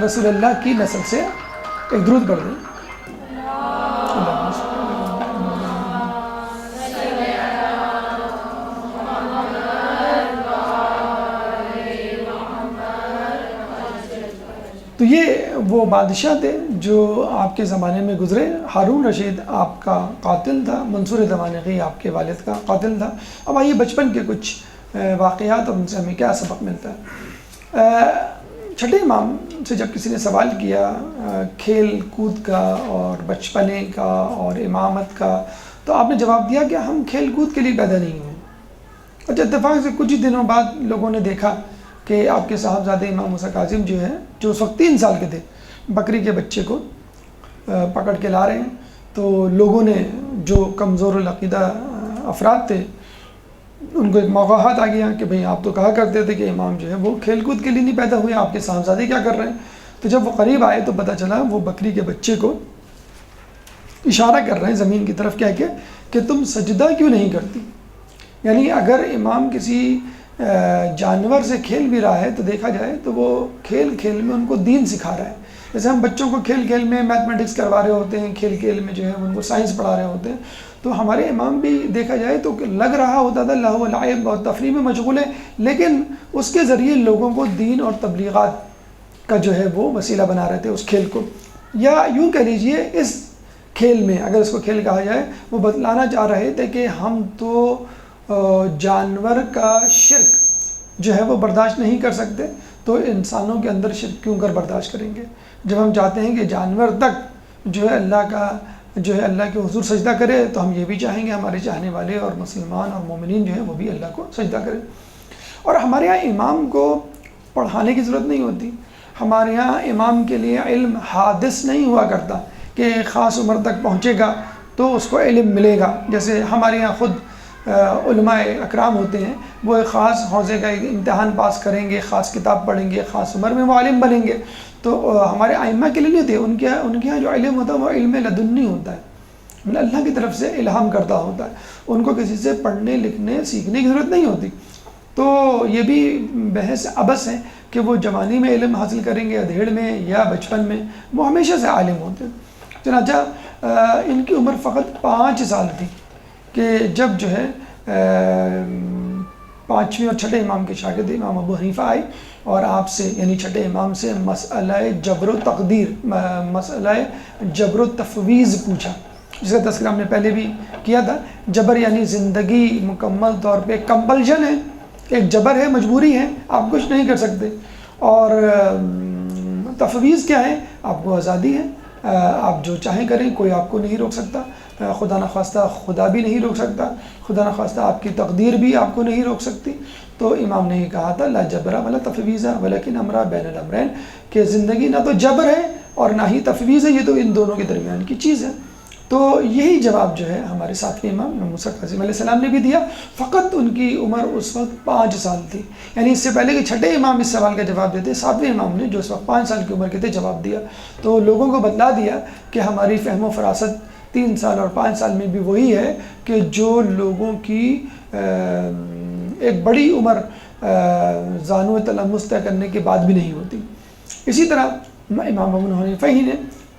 رسول اللہ کی نسل سے ایک درود پڑھ دیں۔ تو یہ وہ بادشاہ تھے جو آپ کے زمانے میں گزرے۔ ہارون رشید آپ کا قاتل تھا، منصور دمانغی آپ کے والد کا قاتل تھا۔ اب آئیے بچپن کے کچھ واقعات اور ان سے ہمیں کیا سبق ملتا ہے۔ چھٹے امام سے جب کسی نے سوال کیا کھیل کود کا اور بچپنے کا اور امامت کا، تو آپ نے جواب دیا کہ ہم کھیل کود کے لیے پیدا نہیں ہوئے۔ اور اتفاق سے کچھ ہی دنوں بعد لوگوں نے دیکھا کہ آپ کے صاحبزادے امام موسیٰ کاظم جو ہے، جو اس وقت 3 سال کے تھے، بکری کے بچے کو پکڑ کے لا رہے ہیں۔ تو لوگوں نے، جو کمزور العقیدہ افراد تھے، ان کو ایک موقعات آ گیا کہ بھئی آپ تو کہا کرتے تھے کہ امام جو ہے وہ کھیل کود کے لیے نہیں پیدا ہوئے، آپ کے صاحبزادے کیا کر رہے ہیں؟ تو جب وہ قریب آئے تو پتہ چلا وہ بکری کے بچے کو اشارہ کر رہے ہیں زمین کی طرف، کہہ کے کہ تم سجدہ کیوں نہیں کرتی؟ یعنی اگر امام کسی جانور سے کھیل بھی رہا ہے تو دیکھا جائے تو وہ کھیل کھیل میں ان کو دین سکھا رہا ہے۔ جیسے ہم بچوں کو کھیل کھیل میں میتھمیٹکس کروا رہے ہوتے ہیں، کھیل کھیل میں جو ہے ان کو سائنس پڑھا رہے ہوتے ہیں، تو ہمارے امام بھی دیکھا جائے تو لگ رہا ہوتا تھا لہو و لعب اور تفریح میں مشغول ہے، لیکن اس کے ذریعے لوگوں کو دین اور تبلیغات کا جو ہے وہ وسیلہ بنا رہے تھے اس کھیل کو۔ یا یوں کہہ لیجئے اس کھیل میں، اگر اس کو کھیل کہا جائے، وہ بتلانا چاہ رہے تھے کہ ہم تو جانور کا شرک جو ہے وہ برداشت نہیں کر سکتے، تو انسانوں کے اندر شرک کیوں کر برداشت کریں گے؟ جب ہم چاہتے ہیں کہ جانور تک جو ہے اللہ کے حضور سجدہ کرے، تو ہم یہ بھی چاہیں گے ہمارے چاہنے والے اور مسلمان اور مومنین جو ہیں وہ بھی اللہ کو سجدہ کریں۔ اور ہمارے یہاں امام کو پڑھانے کی ضرورت نہیں ہوتی، ہمارے یہاں امام کے لیے علم حادث نہیں ہوا کرتا کہ ایک خاص عمر تک پہنچے گا تو اس کو علم ملے گا۔ جیسے ہمارے یہاں خود علماء اکرام ہوتے ہیں، وہ ایک خاص حوزے کا امتحان پاس کریں گے، خاص کتاب پڑھیں گے، خاص عمر میں وہ عالم بنیں گے، تو ہمارے ائمہ کے لیے نہیں ہوتے۔ ان کے یہاں جو علم ہوتا ہے وہ علم لدنی ہوتا ہے، مطلب اللہ کی طرف سے الہام کردہ ہوتا ہے، ان کو کسی سے پڑھنے لکھنے سیکھنے کی ضرورت نہیں ہوتی۔ تو یہ بھی بحث عبث ہے کہ وہ جوانی میں علم حاصل کریں گے، ادھیڑ میں یا بچپن میں، وہ ہمیشہ سے عالم ہوتے ہیں۔ چنانچہ ان کی عمر فقط 5 سال تھی کہ جب جو ہے 5ویں اور چھٹے امام کے شاگرد امام ابو حنیفہ آئے اور آپ سے، یعنی چھٹے امام سے مسئلہ جبر و تقدیر، مسئلہ جبر و تفویض پوچھا، جس کا تذکرہ ہم نے پہلے بھی کیا تھا۔ جبر یعنی زندگی مکمل طور پہ کمپلشن ہے، ایک جبر ہے، مجبوری ہے، آپ کچھ نہیں کر سکتے، اور تفویض کیا ہے؟ آپ کو آزادی ہے، آپ جو چاہیں کریں، کوئی آپ کو نہیں روک سکتا، خدا نخواستہ خدا بھی نہیں روک سکتا، خدا نخواستہ آپ کی تقدیر بھی آپ کو نہیں روک سکتی۔ تو امام نے یہ کہا تھا لا جبرا ولا تفویض ولکن امرا بین الامرین، کہ زندگی نہ تو جبر ہے اور نہ ہی تفویض ہے، یہ تو ان دونوں کے درمیان کی چیز ہے۔ تو یہی جواب جو ہے ہمارے 7ویں امام موسیٰ کاظم علیہ السلام نے بھی دیا، فقط ان کی عمر اس وقت 5 سال تھی۔ یعنی اس سے پہلے کہ چھٹے امام اس سوال کا جواب دیتے، 7ویں امام نے جو اس وقت 5 سال کی عمر کے تھے جواب دیا، تو لوگوں کو بتلا دیا کہ ہماری فہم و فراست 3 سال اور 5 سال میں بھی وہی ہے کہ جو لوگوں کی ایک بڑی عمر زانو تلمس طے کرنے کے بعد بھی نہیں ہوتی۔ اسی طرح امام ابو حنیفہ ہی نے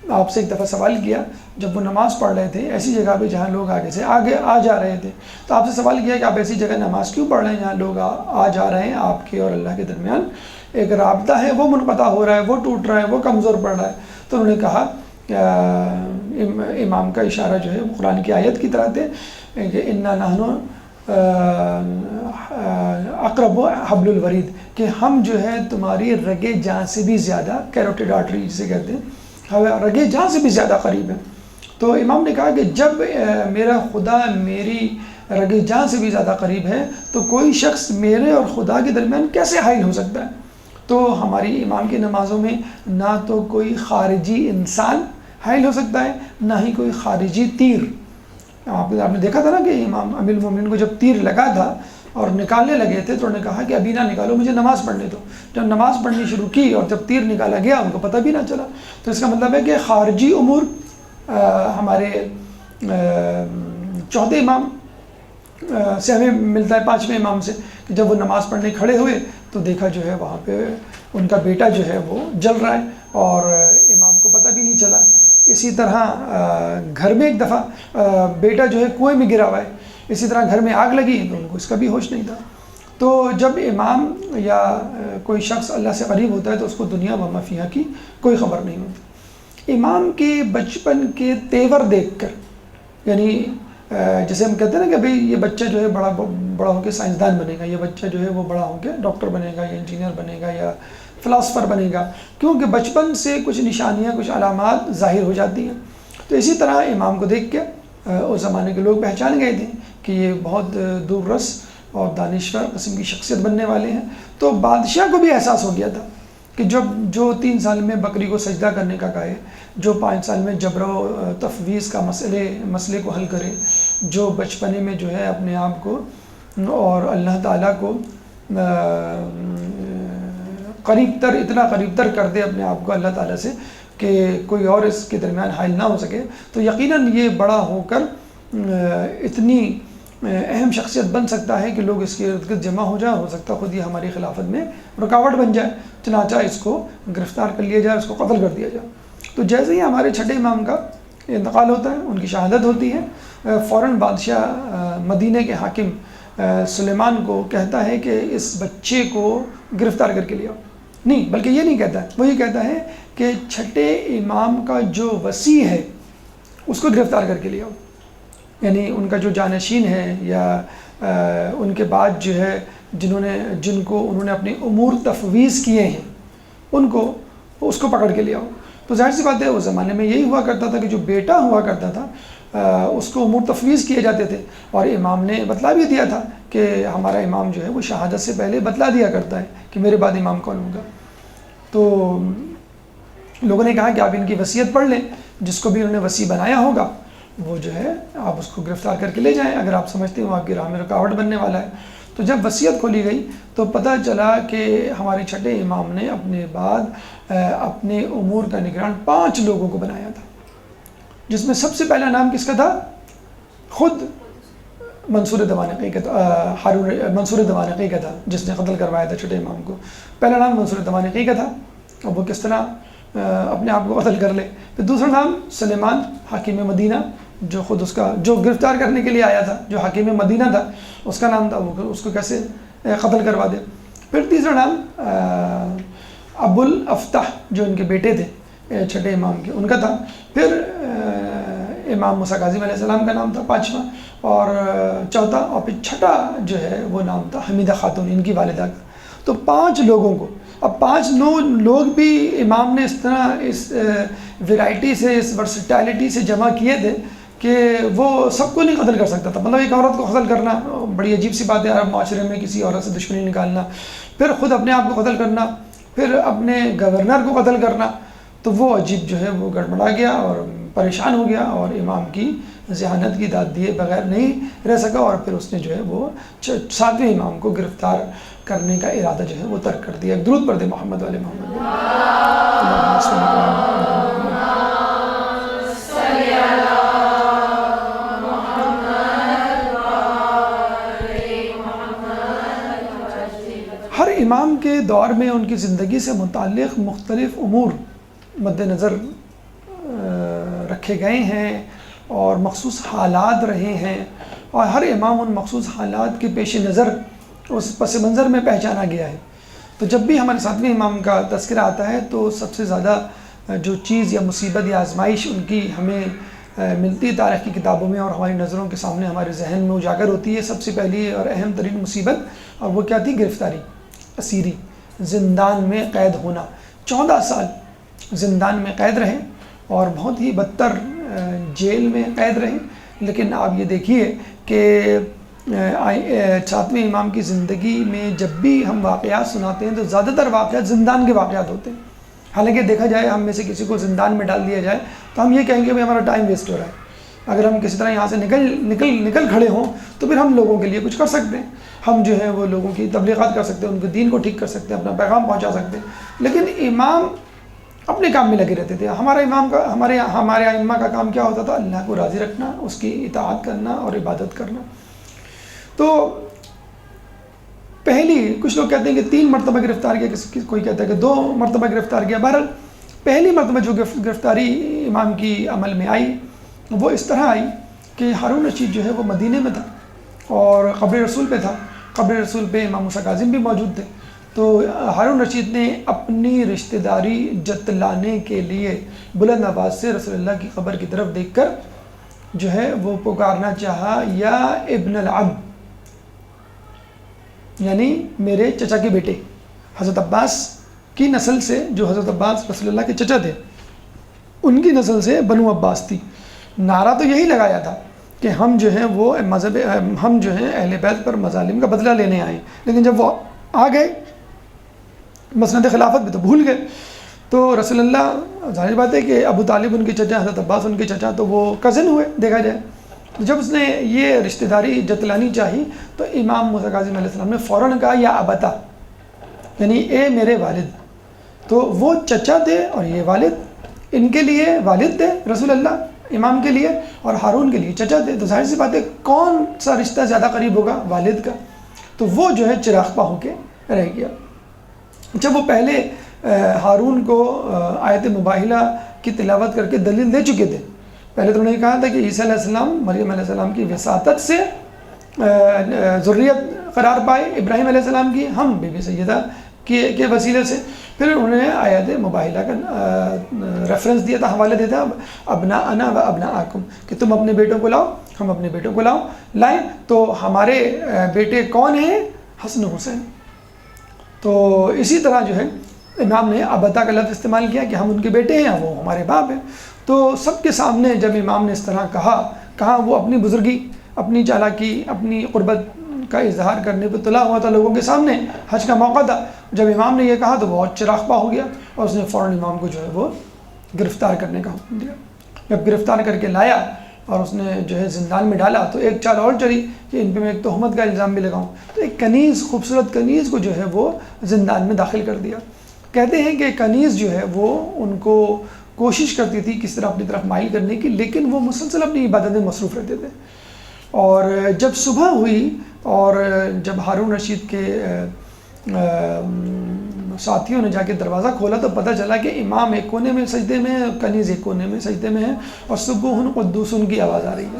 آپ سے ایک دفعہ سوال کیا، جب وہ نماز پڑھ رہے تھے ایسی جگہ پہ جہاں لوگ آگے سے آگے آ جا رہے تھے، تو آپ سے سوال کیا کہ آپ ایسی جگہ نماز کیوں پڑھ رہے ہیں جہاں لوگ آ جا رہے ہیں، آپ کے اور اللہ کے درمیان ایک رابطہ ہے وہ منقطع ہو رہا ہے، وہ ٹوٹ رہا ہے، وہ کمزور پڑ رہا ہے. تو انہوں نے کہا امام کا اشارہ جو ہے وہ قرآن کی آیت کی طرح تھے کہ انا نحن اقرب حبل الورید، کہ ہم جو ہے تمہاری رگے جان سے بھی زیادہ، کیروٹیڈ آرٹری جسے کہتے ہیں، رگے جان سے بھی زیادہ قریب ہیں. تو امام نے کہا کہ جب میرا خدا میری رگے جان سے بھی زیادہ قریب ہے تو کوئی شخص میرے اور خدا کے درمیان کیسے حائل ہو سکتا ہے. تو ہماری امام کی نمازوں میں نہ تو کوئی خارجی انسان حائل ہو سکتا ہے، نہ ہی کوئی خارجی تیر. آپ نے دیکھا تھا نا کہ امام امیر المومنین کو جب تیر لگا تھا اور نکالنے لگے تھے تو انہوں نے کہا کہ ابھی نہ نکالو، مجھے نماز پڑھنے دو. جب نماز پڑھنی شروع کی اور جب تیر نکالا گیا ان کو پتہ بھی نہ چلا. تو اس کا مطلب ہے کہ خارجی امور ہمارے چوتھے امام سے ہمیں ملتا ہے، پانچویں امام سے، کہ جب وہ نماز پڑھنے کھڑے ہوئے تو دیکھا جو ہے وہاں پہ ان کا بیٹا جو ہے وہ جل رہا ہے اور امام کو پتہ بھی نہیں چلا. اسی طرح گھر میں ایک دفعہ بیٹا جو ہے کنویں میں گرا ہوا ہے، اسی طرح گھر میں آگ لگی تو ان کو اس کا بھی ہوش نہیں تھا. تو جب امام یا کوئی شخص اللہ سے قریب ہوتا ہے تو اس کو دنیا و ما فیہا کی کوئی خبر نہیں ہوتی. امام کے بچپن کے تیور دیکھ کر، یعنی جیسے ہم کہتے ہیں نا کہ بھئی یہ بچہ جو ہے بڑا ہو کے سائنسدان بنے گا، یہ بچہ جو ہے وہ بڑا ہو کے ڈاکٹر بنے گا یا انجینئر بنے گا یا فلاسفر بنے گا، کیونکہ بچپن سے کچھ نشانیاں، کچھ علامات ظاہر ہو جاتی ہیں. تو اسی طرح امام کو دیکھ کے اس زمانے کے لوگ پہچان گئے تھے کہ یہ بہت دور رس اور دانشور قسم کی شخصیت بننے والے ہیں. تو بادشاہ کو بھی احساس ہو گیا تھا کہ جو 3 سال میں بکری کو سجدہ کرنے کا کہے، جو 5 سال میں جبر و تفویض کا مسئلے کو حل کرے، جو بچپنے میں جو ہے اپنے آپ کو اور اللہ تعالیٰ کو اتنا قریب تر کر دے اپنے آپ کو اللہ تعالیٰ سے کہ کوئی اور اس کے درمیان حائل نہ ہو سکے، تو یقیناً یہ بڑا ہو کر اتنی اہم شخصیت بن سکتا ہے کہ لوگ اس کے ارد گرد جمع ہو جائیں. ہو سکتا ہے خود یہ ہماری خلافت میں رکاوٹ بن جائے، چنانچہ اس کو گرفتار کر لیا جائے، اس کو قتل کر دیا جائے. تو جیسے ہی ہمارے چھٹے امام کا انتقال ہوتا ہے، ان کی شہادت ہوتی ہے، فوراً بادشاہ مدینہ کے حاکم سلیمان کو کہتا ہے کہ اس بچے کو گرفتار کر کے لیا. نہیں، بلکہ یہ نہیں کہتا ہے، وہ یہ کہتا ہے کہ چھٹے امام کا جو وصی ہے اس کو گرفتار کر کے لیا. یعنی ان کا جو جانشین ہے یا ان کے بعد جو ہے جن کو انہوں نے اپنے امور تفویض کیے ہیں ان کو، اس کو پکڑ کے لیا. تو ظاہر سی بات ہے اس زمانے میں یہی ہوا کرتا تھا کہ جو بیٹا ہوا کرتا تھا اس کو امور تفویض کیے جاتے تھے. اور امام نے بتلا بھی دیا تھا کہ ہمارا امام جو ہے وہ شہادت سے پہلے بتلا دیا کرتا ہے کہ میرے بعد امام کون ہوگا. تو لوگوں نے کہا کہ آپ ان کی وصیت پڑھ لیں، جس کو بھی انہوں نے وصی بنایا ہوگا وہ جو ہے آپ اس کو گرفتار کر کے لے جائیں اگر آپ سمجھتے ہیں وہ آپ کی راہ میں رکاوٹ بننے والا ہے. تو جب وصیت کھولی گئی تو پتہ چلا کہ ہمارے چھٹے امام نے اپنے بعد اپنے امور کا نگران 5 لوگوں کو بنایا تھا، جس میں سب سے پہلا نام کس کا تھا؟ خود منصور دوانقی کا تھا. منصور دوانقی کا تھا جس نے قتل کروایا تھا چھٹے امام کو. پہلا نام منصور دوانقی کا تھا اور وہ کس طرح اپنے آپ کو قتل کر لے. پھر دوسرا نام سلیمان حاکم مدینہ، جو خود جو گرفتار کرنے کے لیے آیا تھا، جو حاکم مدینہ تھا اس کا نام تھا، وہ اس کو کیسے قتل کروا دے. پھر تیسرا نام ابو الافتح جو ان کے بیٹے تھے چھٹے امام کے، ان کا تھا. پھر امام موسیٰ کاظم علیہ السلام کا نام تھا 5واں اور چوتھا، اور پھر چھٹا جو ہے وہ نام تھا حمیدہ خاتون، ان کی والدہ کا. تو 5 لوگوں کو، اب 5 لوگ بھی امام نے اس طرح اس ویرائٹی سے، اس ورسٹیلٹی سے جمع کیے تھے کہ وہ سب کو نہیں قتل کر سکتا تھا. مطلب ایک عورت کو قتل کرنا بڑی عجیب سی بات ہے عرب معاشرے میں، کسی عورت سے دشمنی نکالنا، پھر خود اپنے آپ کو قتل کرنا، پھر اپنے گورنر کو قتل کرنا. تو وہ عجیب جو ہے وہ گڑبڑا گیا اور پریشان ہو گیا اور امام کی ذہانت کی داد دیے بغیر نہیں رہ سکا، اور پھر اس نے جو ہے وہ 7ویں امام کو گرفتار کرنے کا ارادہ جو ہے وہ ترک کر دیا. درود پڑھ دے محمد والے محمد. ہر امام کے دور میں ان کی زندگی سے متعلق مختلف امور مد نظر رکھے گئے ہیں اور مخصوص حالات رہے ہیں، اور ہر امام ان مخصوص حالات کے پیش نظر اس پس منظر میں پہچانا گیا ہے۔ تو جب بھی ہمارے 7ویں امام کا تذکرہ آتا ہے تو سب سے زیادہ جو چیز یا مصیبت یا آزمائش ان کی ہمیں ملتی تاریخ کی کتابوں میں اور ہماری نظروں کے سامنے ہمارے ذہن میں اجاگر ہوتی ہے، سب سے پہلی اور اہم ترین مصیبت، اور وہ کیا تھی؟ گرفتاری، اسیری، زندان میں قید ہونا۔ 14 سال زندان میں قید رہے اور بہت ہی بدتر جیل میں قید رہے۔ لیکن آپ یہ دیکھیے کہ 7ویں امام کی زندگی میں جب بھی ہم واقعات سناتے ہیں تو زیادہ تر واقعات زندان کے واقعات ہوتے ہیں۔ حالانکہ دیکھا جائے ہم میں سے کسی کو زندان میں ڈال دیا جائے تو ہم یہ کہیں گے کہ ہمارا ٹائم ویسٹ ہو رہا ہے۔ اگر ہم کسی طرح یہاں سے نکل کھڑے ہوں تو پھر ہم لوگوں کے لیے کچھ کر سکتے ہیں، ہم جو ہے وہ لوگوں کی تبلیغات کر سکتے ہیں، ان کے دین کو ٹھیک کر سکتے ہیں، اپنا پیغام پہنچا سکتے ہیں۔ لیکن امام اپنے کام میں لگے رہتے تھے۔ ہمارے ائمہ کا کام کیا ہوتا تھا؟ اللہ کو راضی رکھنا، اس کی اطاعت کرنا اور عبادت کرنا۔ تو کچھ لوگ کہتے ہیں کہ 3 مرتبہ گرفتار کیا، کوئی کہتا ہے کہ 2 مرتبہ گرفتار کیا۔ بہرحال پہلی مرتبہ جو گرفتاری امام کی عمل میں آئی وہ اس طرح آئی کہ ہارون رشید جو ہے وہ مدینے میں تھا اور قبر رسول پہ تھا، قبر رسول پہ امام موسیٰ کاظم بھی موجود تھے۔ تو ہارون رشید نے اپنی رشتہ داری جتلانے کے لیے بلند آواز سے رسول اللہ کی قبر کی طرف دیکھ کر جو ہے وہ پکارنا چاہا، یا ابن العم، یعنی میرے چچا کے بیٹے۔ حضرت عباس کی نسل سے، جو حضرت عباس رسول اللہ کے چچا تھے، ان کی نسل سے بنو عباس تھی۔ نعرہ تو یہی لگایا تھا کہ ہم جو ہیں وہ ہم جو ہیں اہل بیت پر مظالم کا بدلہ لینے آئے، لیکن جب وہ آ گئے مسند خلافت بھی تو بھول گئے۔ تو رسول اللہ، ظاہر بات ہے کہ ابو طالب ان کے چچا، حضرت عباس ان کے چچا، تو وہ کزن ہوئے دیکھا جائے۔ جب اس نے یہ رشتہ داری جتلانی چاہی تو امام موسیٰ کاظم علیہ السلام نے فوراً کہا یا ابتا، یعنی اے میرے والد۔ تو وہ چچا تھے اور یہ والد، ان کے لیے والد تھے رسول اللہ امام کے لیے، اور ہارون کے لیے چچا تھے۔ تو ظاہر سی بات ہے کون سا رشتہ زیادہ قریب ہوگا؟ والد کا۔ تو وہ جو ہے چراغپا ہو کے رہ گیا۔ جب وہ پہلے ہارون کو آیت مباہلہ کی تلاوت کر کے دلیل دے چکے تھے، پہلے تو انہوں نے کہا تھا کہ عیسیٰ علیہ السلام مریم علیہ السلام کی وساطت سے ذریت قرار پائے ابراہیم علیہ السلام کی، ہم بی بی سیدہ کے وسیلے سے۔ پھر انہوں نے آیت مباہلہ کا ریفرنس دیا تھا، حوالہ دیا تھا ابناءنا و ابناءکم، کہ تم اپنے بیٹوں کو لاؤ، ہم اپنے بیٹوں کو لائیں۔ تو ہمارے بیٹے کون ہیں؟ حسن حسین۔ تو اسی طرح جو ہے امام نے ابتا کا لفظ استعمال کیا کہ ہم ان کے بیٹے ہیں، وہ ہمارے باپ ہیں۔ تو سب کے سامنے جب امام نے اس طرح کہا وہ اپنی بزرگی، اپنی چالاکی، اپنی قربت کا اظہار کرنے پہ تلا ہوا تھا لوگوں کے سامنے، حج کا موقع تھا۔ جب امام نے یہ کہا تو بہت چراغپا ہو گیا اور اس نے فوراً امام کو جو ہے وہ گرفتار کرنے کا حکم دیا۔ جب گرفتار کر کے لایا اور اس نے جو ہے زندان میں ڈالا تو ایک چال اور چلی کہ ان پہ میں ایک تہمت کا الزام بھی لگاؤں۔ تو ایک کنیز، خوبصورت کنیز کو جو ہے وہ زندان میں داخل کر دیا۔ کہتے ہیں کہ کنیز جو ہے وہ ان کو کوشش کرتی تھی کس طرح اپنی طرف مائل کرنے کی، لیکن وہ مسلسل اپنی عبادت میں مصروف رہتے تھے۔ اور جب صبح ہوئی اور جب ہارون رشید کے ساتھیوں نے جا کے دروازہ کھولا تو پتہ چلا کہ امام ایک کونے میں سجدے میں، کنیز ایک کونے میں سجدے میں ہے، اور سبوح قدوس کی آواز آ رہی ہے۔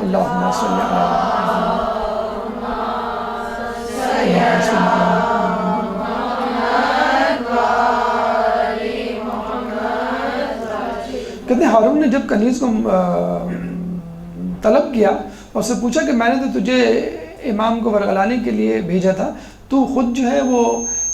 اللہم صلی کہتے ہیں ہارون نے جب کنیز کو طلب کیا اور اس سے پوچھا کہ میں نے تو تجھے امام کو ورغلانے کے لیے بھیجا تھا، تو خود جو ہے وہ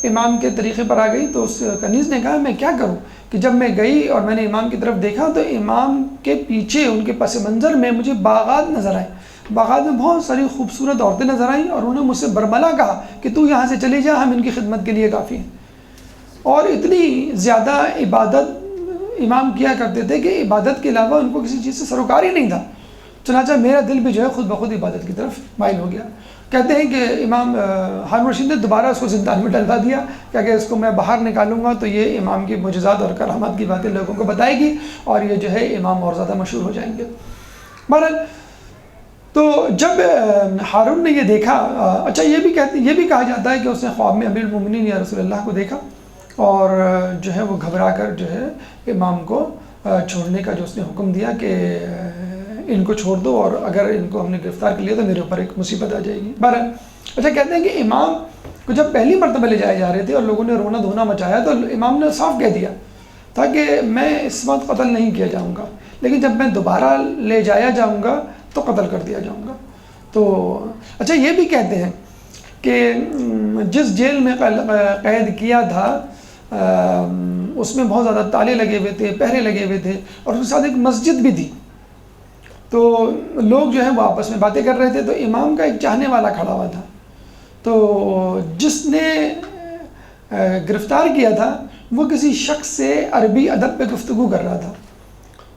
امام کے طریقے پر آ گئی۔ تو اس کنیز نے کہا میں کیا کروں کہ جب میں گئی اور میں نے امام کی طرف دیکھا تو امام کے پیچھے ان کے پس منظر میں مجھے باغات نظر آئے، باغات میں بہت ساری خوبصورت عورتیں نظر آئیں، اور انہوں نے مجھ سے برملا کہا کہ تو یہاں سے چلی جا، ہم ان کی خدمت کے لیے کافی ہیں۔ اور اتنی زیادہ عبادت امام کیا کرتے تھے کہ عبادت کے علاوہ ان کو کسی چیز سے سروکار ہی نہیں تھا۔ چنانچہ میرا دل بھی جو ہے خود بخود عبادت کی طرف مائل ہو گیا۔ کہتے ہیں کہ امام ہارون رشید نے دوبارہ اس کو زندان میں ڈلوا دیا کہ اگر اس کو میں باہر نکالوں گا تو یہ امام کی معجزات اور کرامات کی باتیں لوگوں کو بتائے گی اور یہ جو ہے امام اور زیادہ مشہور ہو جائیں گے۔ بہرحال تو جب ہارون نے یہ دیکھا، اچھا یہ بھی کہا جاتا ہے کہ اس نے خواب میں امیر المومنین یا رسول اللہ کو دیکھا اور جو ہے وہ گھبرا کر جو ہے امام کو چھوڑنے کا جو اس نے حکم دیا کہ ان کو چھوڑ دو، اور اگر ان کو ہم نے گرفتار کر لیا تو میرے اوپر ایک مصیبت آ جائے گی۔ بہرحال اچھا، کہتے ہیں کہ امام کو جب پہلی مرتبہ لے جائے جا رہے تھے اور لوگوں نے رونا دھونا مچایا تو امام نے صاف کہہ دیا تھا کہ میں اس وقت قتل نہیں کیا جاؤں گا، لیکن جب میں دوبارہ لے جایا جاؤں گا تو قتل کر دیا جاؤں گا۔ تو اچھا، یہ بھی کہتے ہیں کہ جس جیل میں قید کیا تھا اس میں بہت زیادہ تالے لگے ہوئے تھے، پہرے لگے ہوئے تھے، اور اس کے ساتھ ایک مسجد بھی تھی۔ تو لوگ جو ہیں وہ آپس میں باتیں کر رہے تھے، تو امام کا ایک چاہنے والا کھڑا ہوا تھا، تو جس نے گرفتار کیا تھا وہ کسی شخص سے عربی ادب پہ گفتگو کر رہا تھا۔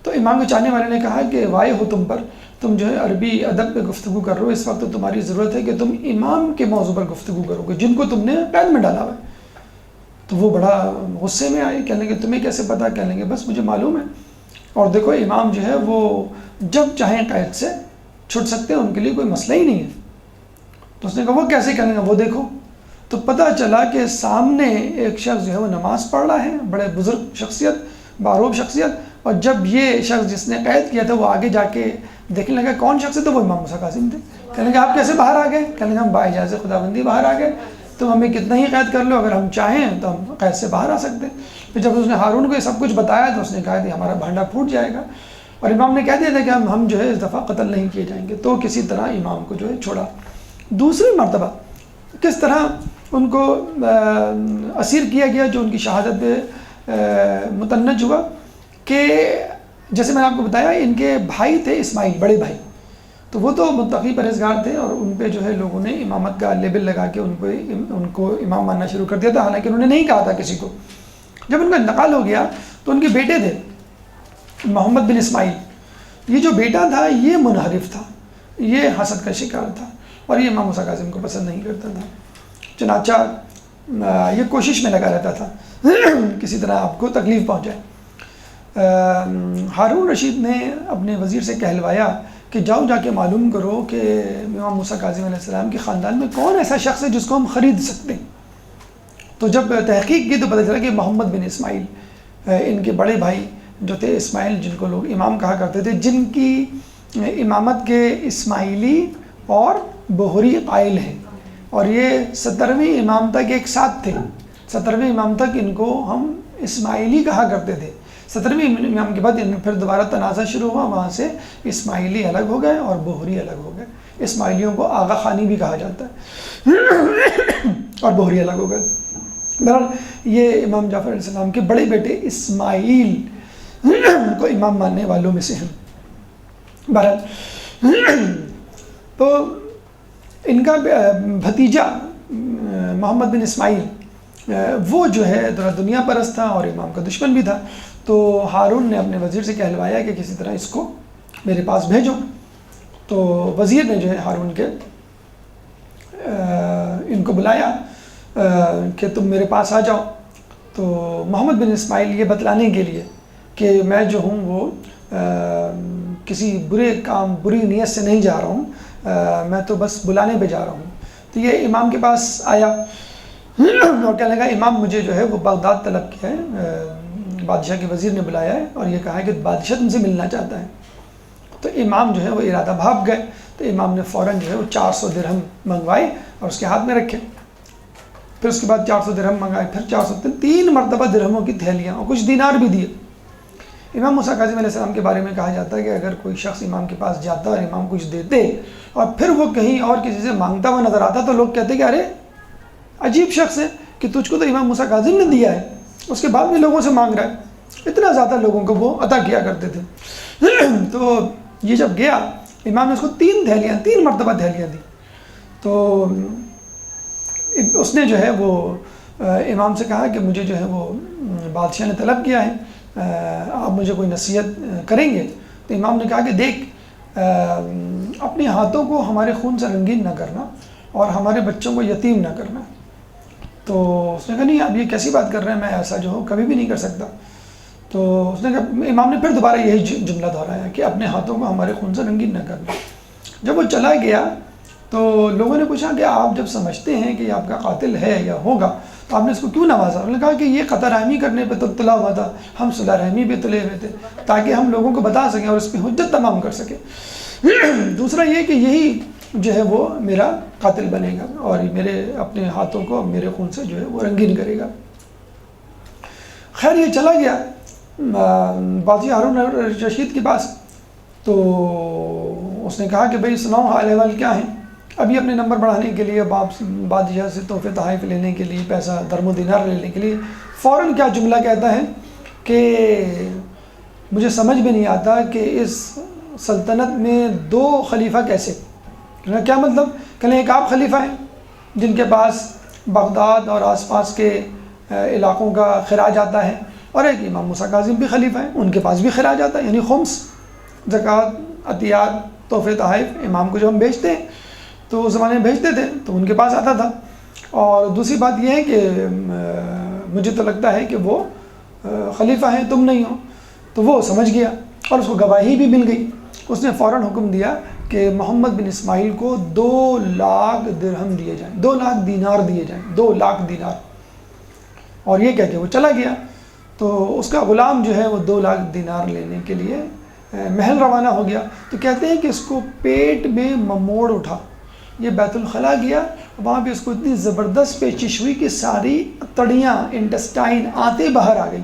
تو امام کے چاہنے والے نے کہا کہ وائے ہو تم پر، تم جو ہے عربی ادب پہ گفتگو کر رہے ہو، اس وقت تو تمہاری ضرورت ہے کہ تم امام کے موضوع پر گفتگو کرو گے جن کو تم نے قید میں ڈالا ہوا ہے۔ تو وہ بڑا غصے میں آئے، کہنے لگے تمہیں کیسے پتا؟ کہنے لگے بس مجھے معلوم ہے، اور دیکھو امام جو ہے وہ جب چاہیں قید سے چھٹ سکتے ہیں، ان کے لیے کوئی مسئلہ ہی نہیں ہے۔ تو اس نے کہا وہ کیسے؟ کہنے لگا وہ دیکھو۔ تو پتہ چلا کہ سامنے ایک شخص جو ہے وہ نماز پڑھ رہا ہے، بڑے بزرگ شخصیت، باروب شخصیت، اور جب یہ شخص جس نے قید کیا تھا وہ آگے جا کے دیکھنے لگا کون شخص ہے، تو وہ امام موسیٰ کاظم تھے۔ کہنے لگے آپ کیسے باہر آ گئے؟ کہنے لگے ہم باجازت خداوندی باہر آ گئے، تم ہمیں کتنا ہی قید کر لو، اگر ہم چاہیں تو ہم قید سے باہر آ سکتے ہیں۔ پھر جب اس نے ہارون کو یہ سب کچھ بتایا تو اس نے کہا کہ ہمارا بھانڈا پھوٹ جائے گا، اور امام نے کہہ دیا تھا کہ ہم جو ہے اس دفعہ قتل نہیں کیے جائیں گے۔ تو کسی طرح امام کو جو ہے چھوڑا۔ دوسری مرتبہ کس طرح ان کو اسیر کیا گیا جو ان کی شہادت پہ متنج ہوا، کہ جیسے میں نے آپ کو بتایا ان کے بھائی تھے اسماعیل، بڑے بھائی، تو وہ تو متقی پرہیزگار تھے، اور ان پہ جو ہے لوگوں نے امامت کا لیبل لگا کے ان کو امام ماننا شروع کر دیا تھا، حالانکہ انہوں نے نہیں کہا تھا کسی کو۔ جب ان کا انتقال ہو گیا تو ان کے بیٹے تھے محمد بن اسماعیل، یہ جو بیٹا تھا یہ منحرف تھا، یہ حسد کا شکار تھا، اور یہ امام موسیٰ کاظم کو پسند نہیں کرتا تھا، چنانچہ یہ کوشش میں لگا رہتا تھا کسی طرح آپ کو تکلیف پہنچائے۔ ہارون رشید نے اپنے وزیر سے کہلوایا کہ جاؤ جا کے معلوم کرو کہ امام موسیٰ کاظم علیہ السلام کے خاندان میں کون ایسا شخص ہے جس کو ہم خرید سکتے ہیں۔ تو جب تحقیق کی تو پتہ چلا کہ محمد بن اسماعیل، ان کے بڑے بھائی جو تھے اسماعیل، جن کو لوگ امام کہا کرتے تھے، جن کی امامت کے اسماعیلی اور بہری قائل ہیں، اور یہ 17ویں امام تک ایک ساتھ تھے۔ 17ویں امام تک ان کو ہم اسماعیلی کہا کرتے تھے۔ 17ویں امام کے بعد پھر دوبارہ تنازع شروع ہوا، وہاں سے اسماعیلی الگ ہو گئے اور بہری الگ ہو گئے۔ اسماعیلیوں کو آغا خانی بھی کہا جاتا ہے اور بہری الگ ہو گئے۔ بہرحال یہ امام جعفر علیہ السلام کے بڑے بیٹے اسماعیل کو امام ماننے والوں میں سے ہیں۔ بہرحال تو ان کا بھتیجا محمد بن اسماعیل وہ جو ہے دنیا پرست تھا اور امام کا دشمن بھی تھا، تو ہارون نے اپنے وزیر سے کہلوایا کہ کسی طرح اس کو میرے پاس بھیجو۔ تو وزیر نے جو ہے ہارون کے ان کو بلایا کہ تم میرے پاس آ جاؤ۔ تو محمد بن اسماعیل یہ بتلانے کے لیے کہ میں جو ہوں وہ کسی برے کام، بری نیت سے نہیں جا رہا ہوں، میں تو بس بلانے پہ جا رہا ہوں۔ تو یہ امام کے پاس آیا اور کہنے لگا امام مجھے جو ہے وہ بغداد طلب کیا ہے، بادشاہ کے وزیر نے بلایا ہے اور یہ کہا ہے کہ بادشاہ تم سے ملنا چاہتا ہے۔ تو امام جو ہے وہ ارادہ بھاپ گئے، تو امام نے فوراً جو ہے وہ 400 درہم منگوائے اور اس کے ہاتھ میں رکھے۔ پھر اس کے بعد 400 درہم منگائے، پھر 400، 3 مرتبہ درہموں کی تھیلیاں اور کچھ دینار بھی دیے۔ امام موسیٰ کاظم علیہ السلام کے بارے میں کہا جاتا ہے کہ اگر کوئی شخص امام کے پاس جاتا اور امام کچھ دیتے اور پھر وہ کہیں اور کسی سے مانگتا ہوا نظر آتا تو لوگ کہتے کہ ارے عجیب شخص ہے کہ تجھ کو تو امام موسیٰ کاظم نے دیا ہے، اس کے بعد بھی لوگوں سے مانگ رہا ہے۔ اتنا زیادہ لوگوں کو وہ عطا کیا کرتے تھے۔ تو یہ جب گیا امام نے اس کو 3 مرتبہ تھیلیاں دی۔ تو اس نے جو ہے وہ امام سے کہا کہ مجھے جو ہے وہ بادشاہ نے طلب کیا ہے، آپ مجھے کوئی نصیحت کریں گے؟ تو امام نے کہا کہ دیکھ، اپنے ہاتھوں کو ہمارے خون سے رنگین نہ کرنا اور ہمارے بچوں کو یتیم نہ کرنا۔ تو اس نے کہا نہیں آپ یہ کیسی بات کر رہے ہیں، میں ایسا جو ہوں کبھی بھی نہیں کر سکتا۔ تو اس نے کہا، امام نے پھر دوبارہ یہی جملہ دہرایا کہ اپنے ہاتھوں کو ہمارے خون سے رنگین نہ کرنا۔ جب وہ چلا گیا تو لوگوں نے پوچھا کہ آپ جب سمجھتے ہیں کہ آپ کا قاتل ہے یا ہوگا تو آپ نے اس کو کیوں نوازا؟ انہوں نے کہا کہ یہ قطع رحمی کرنے پہ تو تلا ہوا تھا، ہم صلح رحمی پہ تلے ہوئے تھے تاکہ ہم لوگوں کو بتا سکیں اور اس پہ حجت تمام کر سکیں۔ دوسرا یہ کہ یہی جو ہے وہ میرا قاتل بنے گا اور میرے اپنے ہاتھوں کو میرے خون سے جو ہے وہ رنگین کرے گا۔ خیر یہ چلا گیا بادشاہ ہارون رشید کے پاس، تو اس نے کہا کہ بھئی سناؤ حال احوال کیا ہیں؟ ابھی اپنے نمبر بڑھانے کے لیے بادشاہ سے تحفے تحائف لینے کے لیے، پیسہ درم و دینار لینے کے لیے فوراً کیا جملہ کہتا ہے کہ مجھے سمجھ میں نہیں آتا کہ اس سلطنت میں 2 خلیفہ کیسے؟ کیا مطلب؟ کہیں ایک آپ خلیفہ ہیں جن کے پاس بغداد اور آس پاس کے علاقوں کا خراج آتا ہے، اور ایک امام موسیٰ کاظم بھی خلیفہ ہیں، ان کے پاس بھی خراج آتا ہے، یعنی خمس، زکوٰۃ، عطیات، تحفے تحائف امام کو جو ہم بھیجتے ہیں تو اس زمانے میں بھیجتے تھے تو ان کے پاس آتا تھا۔ اور دوسری بات یہ ہے کہ مجھے تو لگتا ہے کہ وہ خلیفہ ہیں، تم نہیں ہو۔ تو وہ سمجھ گیا اور اس کو گواہی بھی مل گئی۔ اس نے فوراً حکم دیا کہ محمد بن اسماعیل کو 2 لاکھ درہم دیے جائیں، 2 لاکھ دینار دیے جائیں، 2 لاکھ دینار۔ اور یہ کہہ کے وہ چلا گیا۔ تو اس کا غلام جو ہے وہ 2 لاکھ دینار لینے کے لیے محل روانہ ہو گیا۔ تو کہتے ہیں کہ اس کو پیٹ میں مموڑ اٹھا، یہ بیت الخلاء گیا، وہاں پہ اس کو اتنی زبردست پیچش ہوئی کہ ساری تڑیاں، انٹسٹائن، آنتیں باہر آ گئی۔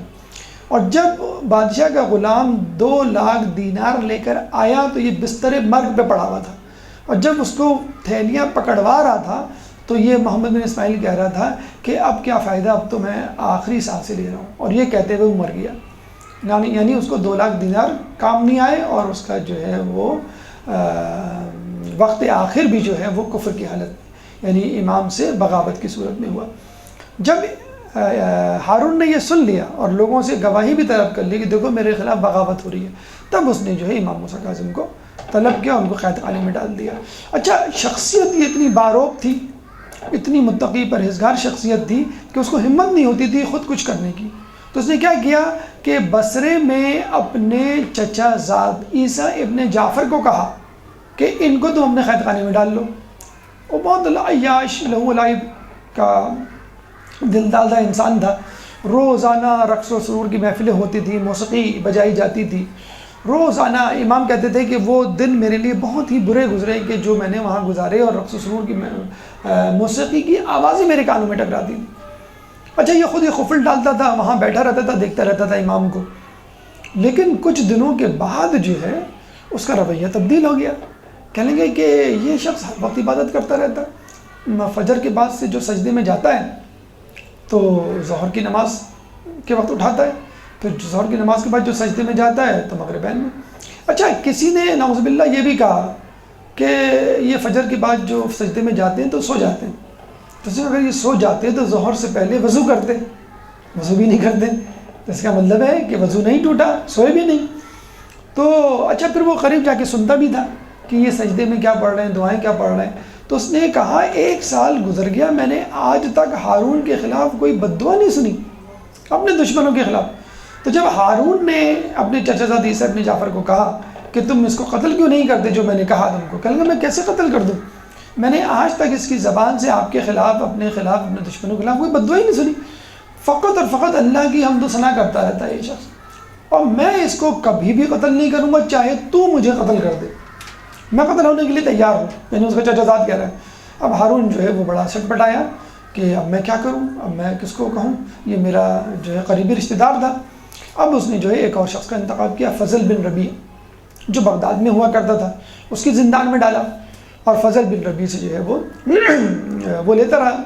اور جب بادشاہ کا غلام 2 لاکھ دینار لے کر آیا تو یہ بستر مرگ پہ پڑا ہوا تھا، اور جب اس کو تھیلیاں پکڑوا رہا تھا تو یہ محمد بن اسماعیل کہہ رہا تھا کہ اب کیا فائدہ، اب تو میں آخری سانسیں لے رہا ہوں، اور یہ کہتے ہوئے وہ مر گیا۔ یعنی اس کو 2 لاکھ دینار کام نہیں آئے، اور اس کا جو ہے وہ وقت آخر بھی جو ہے وہ کفر کی حالت، یعنی امام سے بغاوت کی صورت میں ہوا۔ جب ہارون نے یہ سن لیا اور لوگوں سے گواہی بھی طلب کر لی کہ دیکھو میرے خلاف بغاوت ہو رہی ہے، تب اس نے جو ہے امام موسیٰ کاظم کو طلب کیا، ان کو قید خانے میں ڈال دیا۔ اچھا، شخصیت یہ اتنی باروب تھی، اتنی متقی پرہیزگار شخصیت تھی کہ اس کو ہمت نہیں ہوتی تھی خود کچھ کرنے کی۔ تو اس نے کیا کیا کہ بصرے میں اپنے چچا زاد عیسیٰ ابن جعفر کو کہا کہ ان کو تم اپنے قید خانے میں ڈال لو۔ وہ بہت عیاش لہو لعب کا دل دادہ انسان تھا، روزانہ رقص و سرور کی محفلیں ہوتی تھیں، موسیقی بجائی جاتی تھی روزانہ۔ امام کہتے تھے کہ وہ دن میرے لیے بہت ہی برے گزرے کہ جو میں نے وہاں گزارے، اور رقص و سرور کی موسیقی کی آوازیں میرے کانوں میں ٹکراتی تھیں۔ اچھا، یہ خود ہی خفل ڈالتا تھا، وہاں بیٹھا رہتا تھا، دیکھتا رہتا تھا امام کو، لیکن کچھ دنوں کے بعد جو ہے اس کا رویہ تبدیل ہو گیا۔ کہنے لگے کہ یہ شخص ہر وقت عبادت کرتا رہتا ہے، فجر کے بعد سے جو سجدے میں جاتا ہے تو ظہر کی نماز کے وقت اٹھاتا ہے، پھر ظہر کی نماز کے بعد جو سجدے میں جاتا ہے تو مغربین میں۔ اچھا، کسی نے نعوذ باللہ یہ بھی کہا کہ یہ فجر کے بعد جو سجدے میں جاتے ہیں تو سو جاتے ہیں، تو اگر یہ سو جاتے ہیں تو ظہر سے پہلے وضو کرتے، وضو بھی نہیں کرتے، تو اس کا مطلب ہے کہ وضو نہیں ٹوٹا، سوئے بھی نہیں۔ تو اچھا، پھر وہ قریب جا کے سنتا بھی تھا کہ یہ سجدے میں کیا پڑھ رہے ہیں، دعائیں کیا پڑھ رہے ہیں۔ تو اس نے کہا 1 سال گزر گیا، میں نے آج تک ہارون کے خلاف کوئی بد دعا نہیں سنی، اپنے دشمنوں کے خلاف۔ تو جب ہارون نے اپنے چچا زاد عیسیٰ ابن جعفر کو کہا کہ تم اس کو قتل کیوں نہیں کرتے جو میں نے کہا تم کو، کہنے لگا میں کیسے قتل کر دوں، میں نے آج تک اس کی زبان سے آپ کے خلاف، اپنے خلاف، اپنے دشمنوں کے خلاف کوئی بد دعا ہی نہیں سنی، فقط اور فقط اللہ کی حمد و ثنا کرتا رہتا ہے یہ شخص، اور میں اس کو کبھی بھی قتل نہیں کروں گا چاہے تو مجھے قتل کر دے، میں قتل ہونے کے لیے تیار ہوں۔ یعنی اس کا چچا زاد کہہ رہا ہے۔ اب ہارون جو ہے وہ بڑا سٹ پٹایا کہ اب میں کیا کروں، اب میں کس کو کہوں، یہ میرا جو ہے قریبی رشتہ دار تھا۔ اب اس نے جو ہے ایک اور شخص کا انتخاب کیا، فضل بن ربیع، جو بغداد میں ہوا کرتا تھا، اس کی زندان میں ڈالا، اور فضل بن ربیع سے جو ہے وہ لیتا رہا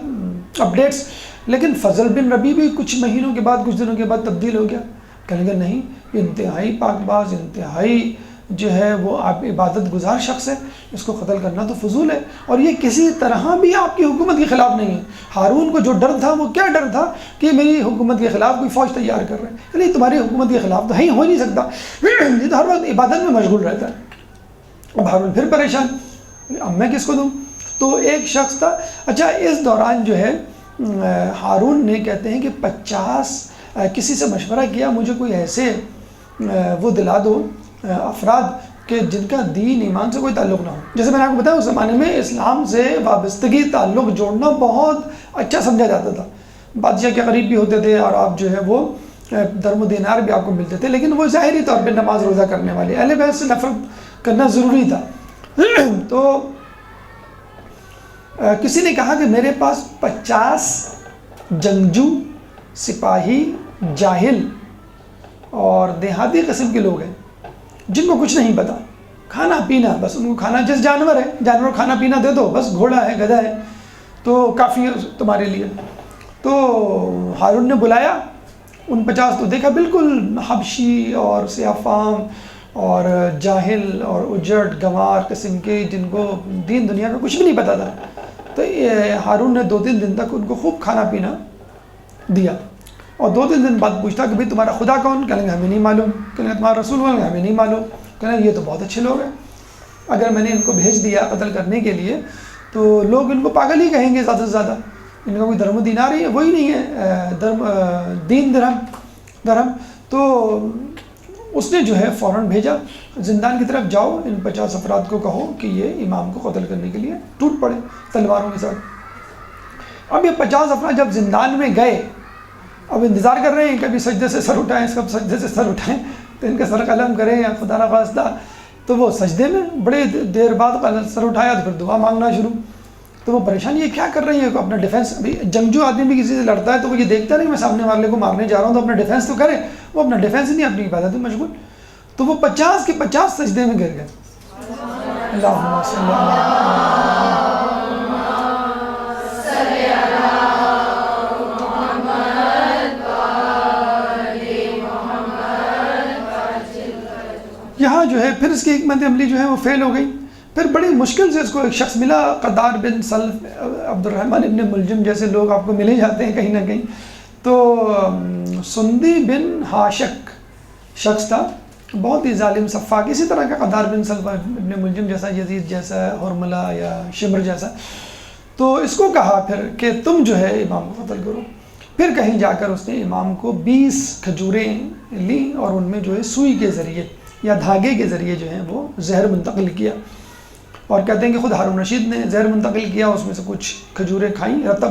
اپڈیٹس۔ لیکن فضل بن ربیع بھی کچھ مہینوں کے بعد، کچھ دنوں کے بعد تبدیل ہو گیا، کہنے لگا نہیں، یہ انتہائی پاک باز، انتہائی جو ہے وہ آپ عبادت گزار شخص ہے، اس کو قتل کرنا تو فضول ہے، اور یہ کسی طرح بھی آپ کی حکومت کے خلاف نہیں ہے۔ ہارون کو جو ڈر تھا وہ کیا ڈر تھا کہ میری حکومت کے خلاف کوئی فوج تیار کر رہے ہیں، یعنی تمہاری حکومت کے خلاف تو ہو نہیں سکتا، یہ تو ہر وقت عبادت میں مشغول رہتا ہے۔ اب ہارون پھر پریشان، اب میں کس کو دوں؟ تو ایک شخص تھا۔ اچھا، اس دوران جو ہے ہارون نے کہتے ہیں کہ 50 کسی سے مشورہ کیا، مجھے کوئی ایسے وہ دلا دو افراد کہ جن کا دین ایمان سے کوئی تعلق نہ ہو۔ جیسے میں نے آپ کو بتایا اس زمانے میں اسلام سے وابستگی، تعلق جوڑنا بہت اچھا سمجھا جاتا تھا، بادشاہ کے قریب بھی ہوتے تھے، اور آپ جو ہے وہ درم و دینار بھی آپ کو ملتے تھے، لیکن وہ ظاہری طور پہ نماز روزہ کرنے والے، اہل بیت سے نفرت کرنا ضروری تھا۔ تو کسی نے کہا کہ میرے پاس 50 جنگجو، سپاہی، جاہل اور دیہاتی قسم کے لوگ ہیں جن کو کچھ نہیں پتا، کھانا پینا بس ان کو کھانا، جس جانور ہے جانور کو کھانا پینا دے دو، بس گھوڑا ہے گدھا ہے تو کافی ہے تمہارے لیے۔ تو ہارون نے بلایا ان 50 تو دیکھا بالکل حبشی اور سیاہ فام اور جاہل اور اجڑ گنوار قسم کے، جن کو دین دنیا کا کچھ بھی نہیں پتا تھا۔ تو ہارون نے 2-3 دن تک ان کو خوب کھانا پینا دیا، اور 2-3 دن بعد پوچھتا کہ بھئی تمہارا خدا کون؟ کہیں گے ہمیں نہیں معلوم، کہیں گے تمہارا رسول کون؟ ہمیں نہیں معلوم، کہیں گے یہ تو بہت اچھے لوگ ہیں، اگر میں نے ان کو بھیج دیا قتل کرنے کے لیے تو لوگ ان کو پاگل ہی کہیں گے زیادہ سے زیادہ، ان کا کوئی درم و دینار ہی ہے وہی نہیں ہے، دین درہم۔ تو اس نے جو ہے فوراً بھیجا زندان کی طرف، جاؤ ان 50 افراد کو کہو کہ یہ امام کو قتل کرنے کے لیے ٹوٹ پڑے تلواروں کے ساتھ۔ اب یہ 50 افراد جب زندان میں گئے، اب انتظار کر رہے ہیں کبھی سجدے سے سر اٹھائیں، کب سجدے سے سر اٹھائیں تو ان کا سر قلم کریں یا خدا نخواستہ، تو وہ سجدے میں بڑے دیر بعد سر اٹھایا تو پھر دعا مانگنا شروع۔ تو وہ پریشانی یہ کیا کر رہی ہے، اپنا ڈیفینس، جنگجو آدمی بھی کسی سے لڑتا ہے تو وہ یہ دیکھتا نہیں میں سامنے والے کو مارنے جا رہا ہوں تو اپنا ڈیفینس تو کرے، وہ اپنا ڈیفینس ہی نہیں، اپنی عبادت میں مشغول۔ تو وہ 50 کے 50 سجدے میں گر گئے۔ اللہم صلی یہاں جو ہے پھر اس کی حکمت عملی جو ہے وہ فیل ہو گئی۔ پھر بڑی مشکل سے اس کو ایک شخص ملا، قدار بن سلف، عبد الرحمن ابن ملجم جیسے لوگ آپ کو ملے جاتے ہیں کہیں نہ کہیں۔ تو سندی بن ہاشک شخص تھا، بہت ہی ظالم سفاک، اسی طرح کا قدار بن سلف ابن ملجم جیسا، یزید جیسا، حرملہ یا شمر جیسا۔ تو اس کو کہا پھر کہ تم جو ہے امام کو قتل کرو۔ پھر کہیں جا کر اس نے امام کو 20 کھجوریں لیں اور ان میں جو ہے سوئی کے ذریعے یا دھاگے کے ذریعے جو ہے وہ زہر منتقل کیا، اور کہتے ہیں کہ خود ہارون رشید نے زہر منتقل کیا، اس میں سے کچھ کھجوریں کھائیں، رطب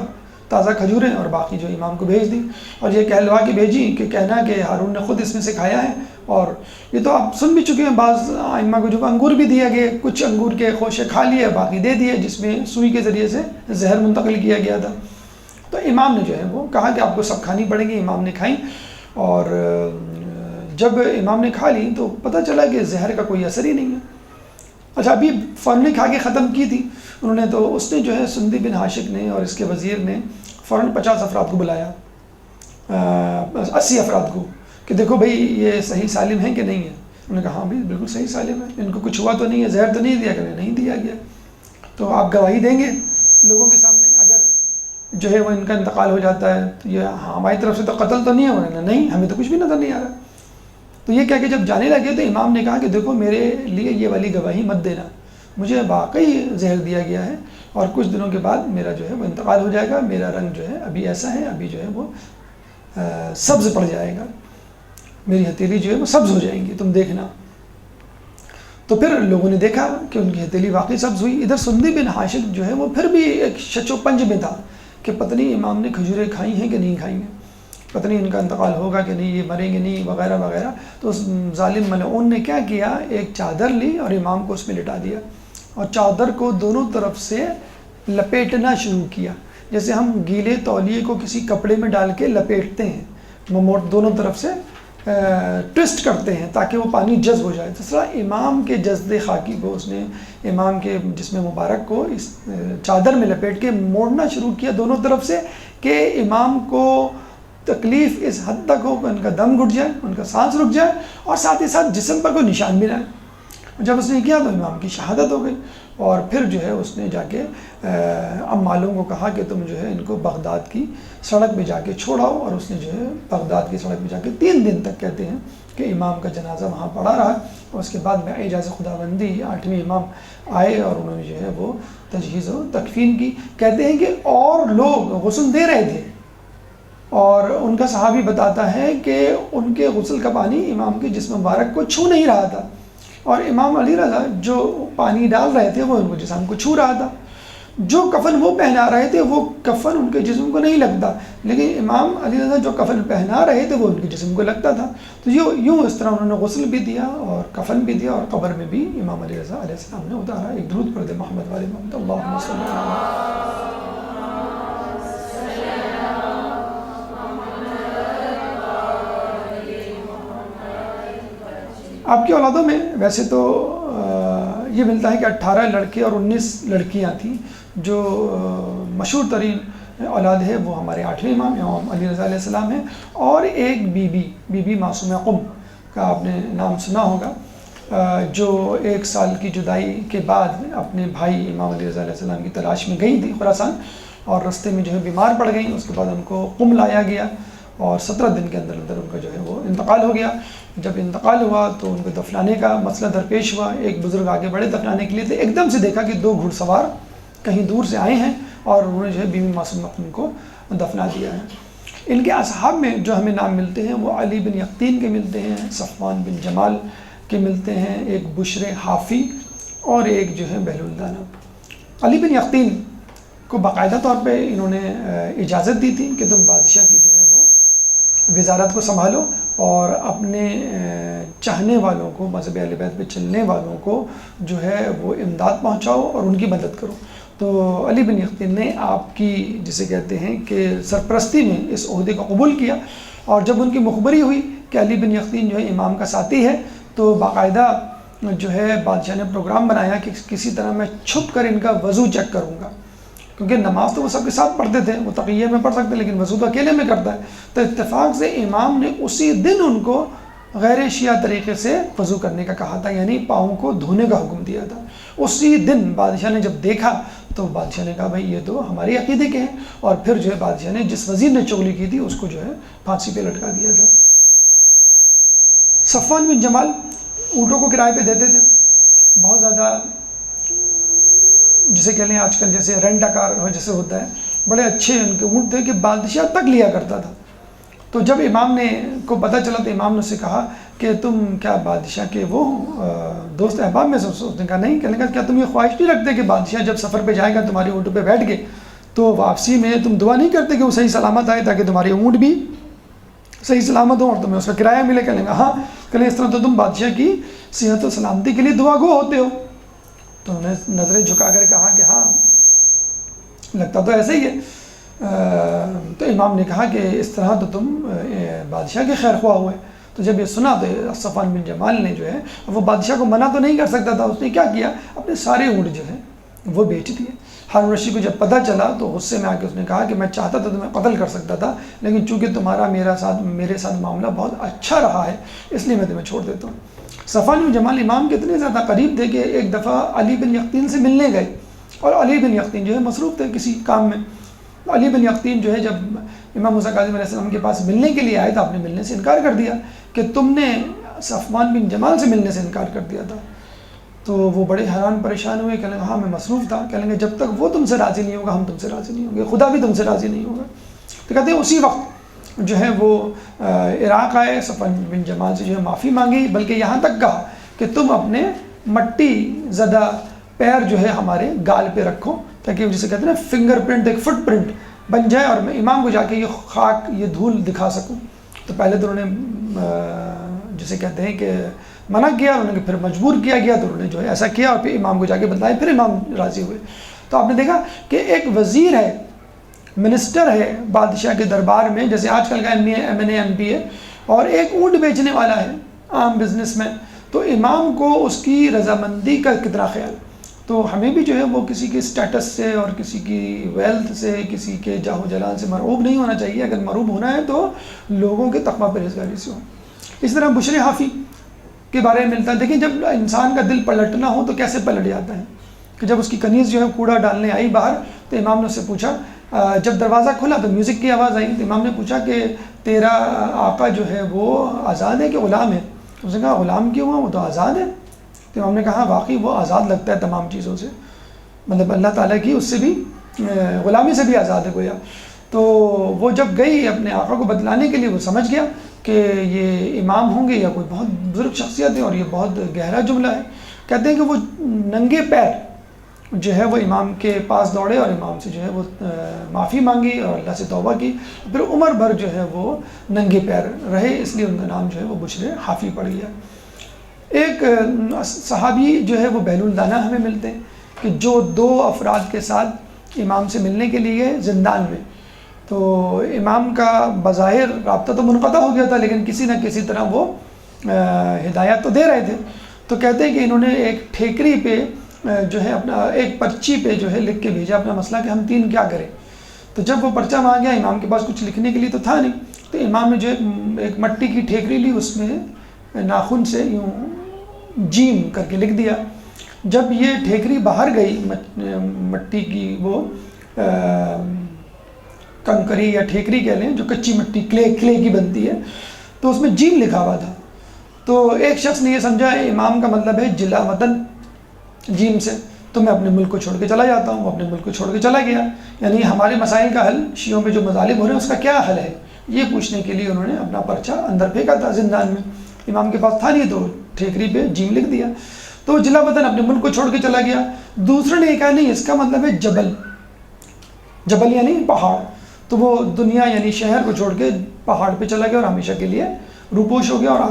تازہ کھجوریں، اور باقی جو امام کو بھیج دیں، اور یہ کہلوا کے بھیجی کہ کہنا کہ ہارون نے خود اس میں سے کھایا ہے۔ اور یہ تو آپ سن بھی چکے ہیں، بعض ائمہ کو جو انگور بھی دیا گیا، کچھ انگور کے خوشے کھا لیے، باقی دے دیے، جس میں سوئی کے ذریعے سے زہر منتقل کیا گیا تھا۔ تو امام نے جو ہے وہ کہا کہ آپ کو سب کھانی پڑیں گی، امام نے کھائیں، اور جب امام نے کھا لی تو پتہ چلا کہ زہر کا کوئی اثر ہی نہیں ہے۔ اچھا، ابھی فوراً کھا کے ختم کی تھی انہوں نے، تو اس نے جو ہے سندی بن ہاشک نے اور اس کے وزیر نے فوراً 50 افراد کو بلایا، 80 افراد کو، کہ دیکھو بھئی یہ صحیح سالم ہیں کہ نہیں ہے۔ انہوں نے کہا ہاں بھائی بالکل صحیح سالم ہے، ان کو کچھ ہوا تو نہیں ہے، زہر تو نہیں دیا، کہ نہیں دیا گیا، تو آپ گواہی دیں گے لوگوں کے سامنے، اگر جو ہے وہ ان کا انتقال ہو جاتا ہے تو یہ ہماری طرف سے تو قتل تو نہیں ہے؟ انہوں نے نہیں، ہمیں تو کچھ بھی نظر نہیں آ رہا۔ تو یہ کہہ کے جب جانے لگے تو امام نے کہا کہ دیکھو میرے لیے یہ والی گواہی مت دینا، مجھے واقعی زہر دیا گیا ہے، اور کچھ دنوں کے بعد میرا جو ہے وہ انتقال ہو جائے گا، میرا رنگ جو ہے ابھی ایسا ہے، ابھی جو ہے وہ سبز پڑ جائے گا، میری ہتھیلی جو ہے وہ سبز ہو جائیں گی، تم دیکھنا۔ تو پھر لوگوں نے دیکھا کہ ان کی ہتھیلی واقعی سبز ہوئی۔ ادھر سندی بن ہاشم جو ہے وہ پھر بھی ایک شچ و پنج میں تھا کہ پتہ نہیں امام نے کھجوریں کھائی ہیں کہ نہیں کھائی ہیں، پتہ نہیں ان کا انتقال ہوگا کہ نہیں، یہ مریں گے نہیں، وغیرہ وغیرہ۔ تو اس ظالم ملعون نے کیا کیا، ایک چادر لی اور امام کو اس میں لٹا دیا، اور چادر کو دونوں طرف سے لپیٹنا شروع کیا، جیسے ہم گیلے تولیے کو کسی کپڑے میں ڈال کے لپیٹتے ہیں، دونوں طرف سے ٹوسٹ کرتے ہیں تاکہ وہ پانی جذب ہو جائے۔ تو طرح امام کے جسد خاکی کو اس نے، امام کے جسم مبارک کو اس چادر میں لپیٹ کے موڑنا شروع کیا دونوں طرف سے، کہ امام کو تکلیف اس حد تک ہو کہ ان کا دم گھٹ جائے، ان کا سانس رک جائے، اور ساتھ ہی ساتھ جسم پر کوئی نشان بھی نہ آئے۔ جب اس نے کیا تو امام کی شہادت ہو گئی، اور پھر جو ہے اس نے جا کے عمالوں کو کہا کہ تم جو ہے ان کو بغداد کی سڑک پہ جا کے چھوڑاؤ، اور اس نے جو ہے بغداد کی سڑک پہ جا کے 3 دن تک کہتے ہیں کہ امام کا جنازہ وہاں پڑا رہا، اور اس کے بعد میں اعجاز خداوندی 8ویں امام آئے اور انہوں نے جو ہے وہ تجہیز و تکفین کی۔ کہتے ہیں کہ اور لوگ غسل دے رہے تھے، اور ان کا صحابی بتاتا ہے کہ ان کے غسل کا پانی امام کے جسم مبارک کو چھو نہیں رہا تھا، اور امام علی رضا جو پانی ڈال رہے تھے وہ ان کو جسم کو چھو رہا تھا۔ جو کفن وہ پہنا رہے تھے وہ کفن ان کے جسم کو نہیں لگتا، لیکن امام علی رضا جو کفن پہنا رہے تھے وہ ان کے جسم کو لگتا تھا. تو یوں اس طرح انہوں نے غسل بھی دیا اور کفن بھی دیا، اور قبر میں بھی امام علی رضا علیہ السلام نے اتارا. ایک درود پڑھ دے محمد والے محمد. اللہم صلی اللہ. آپ کی اولادوں میں ویسے تو یہ ملتا ہے کہ 18 لڑکے اور 19 لڑکیاں تھیں. جو مشہور ترین اولاد ہے وہ ہمارے 8ویں امام علی رضا علیہ السلام ہیں، اور ایک بی بی معصومہ قم کا آپ نے نام سنا ہوگا، جو 1 سال کی جدائی کے بعد اپنے بھائی امام علی رضا علیہ السلام کی تلاش میں گئی تھی خراسان، اور رستے میں جو ہے بیمار پڑ گئیں. اس کے بعد ان کو قم لایا گیا اور 17 دن کے اندر اندر ان کا جو ہے وہ انتقال ہو گیا. جب انتقال ہوا تو ان کو دفنانے کا مسئلہ درپیش ہوا. ایک بزرگ آگے بڑھے دفنانے کے لیے، تو ایک دم سے دیکھا کہ 2 گھڑ سوار کہیں دور سے آئے ہیں اور انہوں نے جو ہے بیوی معصومہ قم کو دفنا دیا ہے. ان کے اصحاب میں جو ہمیں نام ملتے ہیں وہ علی بن یقطین کے ملتے ہیں، صفوان بن جمال کے ملتے ہیں، ایک بشر حافی اور ایک جو ہے بہلول دانا. علی بن یقطین کو باقاعدہ طور پہ انہوں نے اجازت دی تھی کہ تم بادشاہ کی جو ہے وہ وزارت کو سنبھالو اور اپنے چاہنے والوں کو، مذہب اہل بیت پہ چلنے والوں کو جو ہے وہ امداد پہنچاؤ اور ان کی مدد کرو. تو علی بن یقطین نے آپ کی جسے کہتے ہیں کہ سرپرستی میں اس عہدے کو قبول کیا. اور جب ان کی مخبری ہوئی کہ علی بن یقطین جو ہے امام کا ساتھی ہے، تو باقاعدہ جو ہے بادشاہ نے پروگرام بنایا کہ کسی طرح میں چھپ کر ان کا وضو چیک کروں گا، کیونکہ نماز تو وہ سب کے ساتھ پڑھتے تھے، وہ تقیہ میں پڑھ سکتے لیکن وضو تو اکیلے میں کرتا ہے. تو اتفاق سے امام نے اسی دن ان کو غیر شیعہ طریقے سے وضو کرنے کا کہا تھا، یعنی پاؤں کو دھونے کا حکم دیا تھا. اسی دن بادشاہ نے جب دیکھا تو بادشاہ نے کہا بھائی یہ تو ہمارے عقیدے کے ہیں، اور پھر جو ہے بادشاہ نے جس وزیر نے چغلی کی تھی اس کو جو ہے پھانسی پہ لٹکا دیا تھا. صفوان بن جمال اونٹوں کو کرائے پہ دیتے تھے، بہت زیادہ جسے کہہ لیں آج کل جیسے رینٹ کار جیسے ہوتا ہے، بڑے اچھے ان کے اونٹ تھے کہ بادشاہ تک لیا کرتا تھا. تو جب امام نے کو پتہ چلا تو امام نے اسے کہا کہ تم کیا بادشاہ کے وہ دوست احباب میں سے؟ اس نے کہا نہیں. کہنے کا کیا تم یہ خواہش نہیں رکھتے کہ بادشاہ جب سفر پہ جائے گا تمہارے اونٹ پہ بیٹھ کے تو واپسی میں تم دعا نہیں کرتے کہ وہ صحیح سلامت آئے تاکہ تمہارے اونٹ بھی صحیح سلامت ہوں اور تمہیں اس کا کرایہ ملے؟ کہنے گا ہاں. کہنے اس طرح تو تم بادشاہ کی صحت و سلامتی کے لیے دعا گو ہوتے ہو. تو انہوں نے نظریں جھکا کر کہا کہ ہاں لگتا تو ایسے ہی ہے. تو امام نے کہا کہ اس طرح تو تم بادشاہ کے خیر خواہ ہوئے. تو جب یہ سنا تو صفوان بن جمال نے جو ہے وہ بادشاہ کو منع تو نہیں کر سکتا تھا، اس نے کیا کیا اپنے سارے اونٹ جو ہے وہ بیچ دیے. ہارون رشید کو جب پتہ چلا تو غصے میں آ کے اس نے کہا کہ میں چاہتا تھا تمہیں قتل کر سکتا تھا، لیکن چونکہ تمہارا میرے ساتھ معاملہ بہت اچھا رہا ہے اس لیے میں تمہیں چھوڑ دیتا ہوں. صفوان بن جمال امام کے اتنے زیادہ قریب تھے کہ ایک دفعہ علی بن یقطین سے ملنے گئے، اور علی بن یقطین جو ہے مصروف تھے کسی کام میں. علی بن یقطین جو ہے جب امام موسیٰ کاظم علیہ السلام کے پاس ملنے کے لیے آئے تو آپ نے ملنے سے انکار کر دیا کہ تم نے صفوان بن جمال سے ملنے سے انکار کر دیا تھا. تو وہ بڑے حیران پریشان ہوئے، کہنے لگے ہاں میں مصروف تھا. کہنے لگے جب تک وہ تم سے راضی نہیں ہوگا ہم تم سے راضی نہیں ہوں گے، خدا بھی تم سے راضی نہیں ہوگا. تو کہتے ہیں اسی وقت جو ہے وہ عراق آئے، صفوان بن جمال سے جو ہے معافی مانگی، بلکہ یہاں تک کہا کہ تم اپنے مٹی زدہ پیر جو ہے ہمارے گال پہ رکھو تاکہ جسے کہتے ہیں نا فنگر پرنٹ، ایک فٹ پرنٹ بن جائے اور میں امام کو جا کے یہ خاک یہ دھول دکھا سکوں. تو پہلے تو انہوں نے جسے کہتے ہیں کہ منع کیا، انہوں نے پھر مجبور کیا گیا تو انہوں نے جو ہے ایسا کیا اور پھر امام کو جا کے بتلایا، پھر امام راضی ہوئے. تو آپ نے دیکھا کہ ایک وزیر ہے، منسٹر ہے بادشاہ کے دربار میں، جیسے آج کل کا ایم پی ہے، اور ایک اونٹ بیچنے والا ہے عام بزنس میں، تو امام کو اس کی رضامندی کا کتنا خیال. تو ہمیں بھی جو ہے وہ کسی کے اسٹیٹس سے اور کسی کی ویلتھ سے، کسی کے جاہ و جلال سے مرعوب نہیں ہونا چاہیے. اگر مرعوب ہونا ہے تو لوگوں کے تقویٰ پرہیزگاری سے ہو. اس طرح بشر حافی کے بارے میں ملتا ہے. دیکھیں جب انسان کا دل پلٹنا ہو تو کیسے پلٹ جاتا ہے کہ جب اس کی کنیز جو ہے کوڑا ڈالنے آئی باہر تو امام نے اس سے پوچھا، جب دروازہ کھلا تو میوزک کی آواز آئی تو امام نے پوچھا کہ تیرا آقا جو ہے وہ آزاد ہے کہ غلام ہے؟ اس نے کہا غلام کیوں ہوا، وہ تو آزاد ہے. تو امام نے کہا واقعی وہ آزاد لگتا ہے تمام چیزوں سے، مطلب اللہ تعالیٰ کی اس سے بھی غلامی سے بھی آزاد ہے گویا. تو وہ جب گئی اپنے آقا کو بتلانے کے لیے، وہ سمجھ گیا کہ یہ امام ہوں گے یا کوئی بہت بزرگ شخصیت ہے، اور یہ بہت گہرا جملہ ہے. کہتے ہیں کہ وہ ننگے پیر جو ہے وہ امام کے پاس دوڑے اور امام سے جو ہے وہ معافی مانگی اور اللہ سے توبہ کی. پھر عمر بھر جو ہے وہ ننگے پیر رہے، اس لیے ان کا نام جو ہے وہ بشر حافی پڑ گیا. ایک صحابی جو ہے وہ بہلول دانہ ہمیں ملتے ہیں کہ جو 2 افراد کے ساتھ امام سے ملنے کے لیے گئے زندان میں. تو امام کا بظاہر رابطہ تو منقطع ہو گیا تھا، لیکن کسی نہ کسی طرح وہ ہدایات تو دے رہے تھے. تو کہتے ہیں کہ انہوں نے ایک ٹھیکری پہ جو ہے اپنا ایک پرچی پہ جو ہے لکھ کے بھیجا اپنا مسئلہ کہ ہم 3 کیا کریں. تو جب وہ پرچہ مانگا، امام کے پاس کچھ لکھنے کے لیے تو تھا نہیں، تو امام نے جو ایک مٹی کی ٹھیکری لی، اس میں ناخن سے یوں جیم کر کے لکھ دیا. جب یہ ٹھیکری باہر گئی مٹی کی، وہ کنکری یا ٹھیکری کہہ لیں جو کچی مٹی کلے کی بنتی ہے، تو اس میں جیم لکھا ہوا تھا. تو ایک شخص نے یہ سمجھا امام کا مطلب ہے جلا وطن جیم سے، تو میں اپنے ملک کو چھوڑ کے چلا جاتا ہوں. وہ اپنے ملک کو چھوڑ کے چلا گیا. یعنی ہمارے مسائل کا حل، شیعوں پہ جو مظالم ہو رہے ہیں اس کا کیا حل ہے، یہ پوچھنے کے لیے انہوں نے اپنا پرچہ اندر پھینکا تھا زندان میں. امام کے پاس تھا نہیں، تو ٹھیکری پہ جیم لکھ دیا. تو جلا وطن اپنے ملک کو چھوڑ کے چلا گیا. دوسرے نے یہ کہا نہیں، اس کا مطلب ہے جبل یعنی پہاڑ. تو وہ دنیا یعنی شہر کو چھوڑ کے پہاڑ پہ چلا گیا اور ہمیشہ کے لیے روپوش ہو گیا اور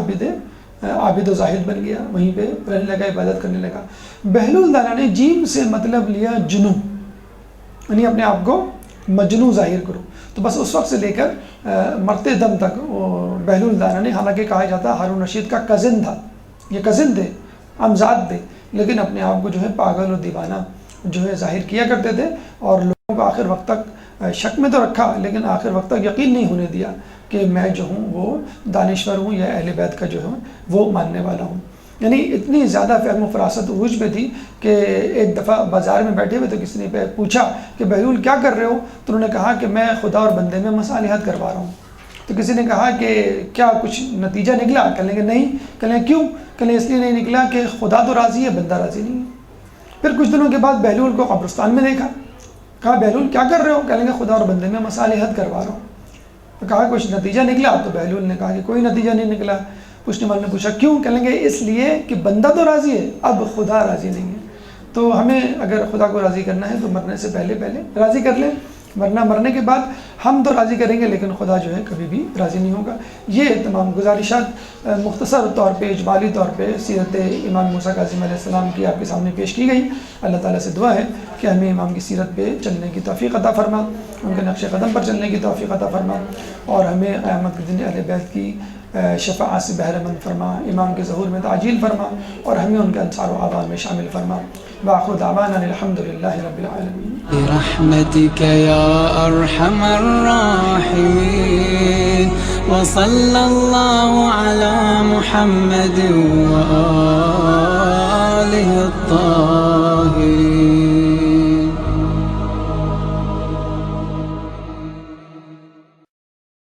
عابد و زاہد بن گیا، وہیں پہ رہنے لگا، عبادت کرنے لگا. بہلول دانہ نے جیم سے مطلب لیا جنوں، یعنی اپنے آپ کو مجنوں ظاہر کرو. تو بس اس وقت سے لے کر مرتے دم تک وہ بہلول دانہ نے، حالانکہ کہا جاتا ہارون رشید کا کزن تھا، یہ کزن تھے، امزاد تھے، لیکن اپنے آپ کو جو ہے پاگل اور دیوانہ جو ہے ظاہر کیا کرتے تھے اور لوگوں کو آخر وقت تک شک میں تو رکھا، لیکن آخر وقت تک یقین نہیں ہونے دیا کہ میں جو ہوں وہ دانشور ہوں یا اہل بیت کا جو ہے وہ ماننے والا ہوں. یعنی اتنی زیادہ فہم و فراست عروج پہ تھی کہ ایک دفعہ بازار میں بیٹھے ہوئے تو کسی نے پوچھا کہ بہلول کیا کر رہے ہو؟ تو انہوں نے کہا کہ میں خدا اور بندے میں مصالحت کروا رہا ہوں. تو کسی نے کہا کہ کیا کچھ نتیجہ نکلا؟ کہنے لگے نہیں. کہنے لگے کیوں؟ کہنے اس لیے نہیں نکلا کہ خدا تو راضی ہے، بندہ راضی نہیں ہے. پھر کچھ دنوں کے بعد بہلول کو قبرستان میں دیکھا. کہا بہلول کیا کر رہے ہو؟ کہنے لگے خدا اور بندے میں مصالحت کروا رہا ہوں. تو کہا کچھ نتیجہ نکلا؟ تو بہلول نے کہا کہ کوئی نتیجہ نہیں نکلا. پوچھنے والے نے پوچھا کیوں؟ کہنے لگے اس لیے کہ بندہ تو راضی ہے، اب خدا راضی نہیں ہے. تو ہمیں اگر خدا کو راضی کرنا ہے تو مرنے سے پہلے راضی کر لیں، ورنہ مرنے کے بعد ہم تو راضی کریں گے لیکن خدا جو ہے کبھی بھی راضی نہیں ہوگا. یہ تمام گزارشات مختصر طور پہ، اجمالی طور پہ سیرت امام موسیٰ کاظم علیہ السلام کی آپ کے سامنے پیش کی گئی. اللہ تعالیٰ سے دعا ہے کہ ہمیں امام کی سیرت پہ چلنے کی توفیق عطا فرما، ان کے نقش قدم پر چلنے کی توفیق عطا فرما، اور ہمیں قیامت کے دن اہل بیت کی شفاعت سے بہرہ مند فرما، امام کے ظہور میں تعجیل فرما، اور ہمیں ان کے انصار و اعوان میں شامل فرما. وآخر دعوانا الحمد للہ رب العالمین. برحمتك يا أرحم الراحمين، وصلى الله على محمد وآله الطاهرين.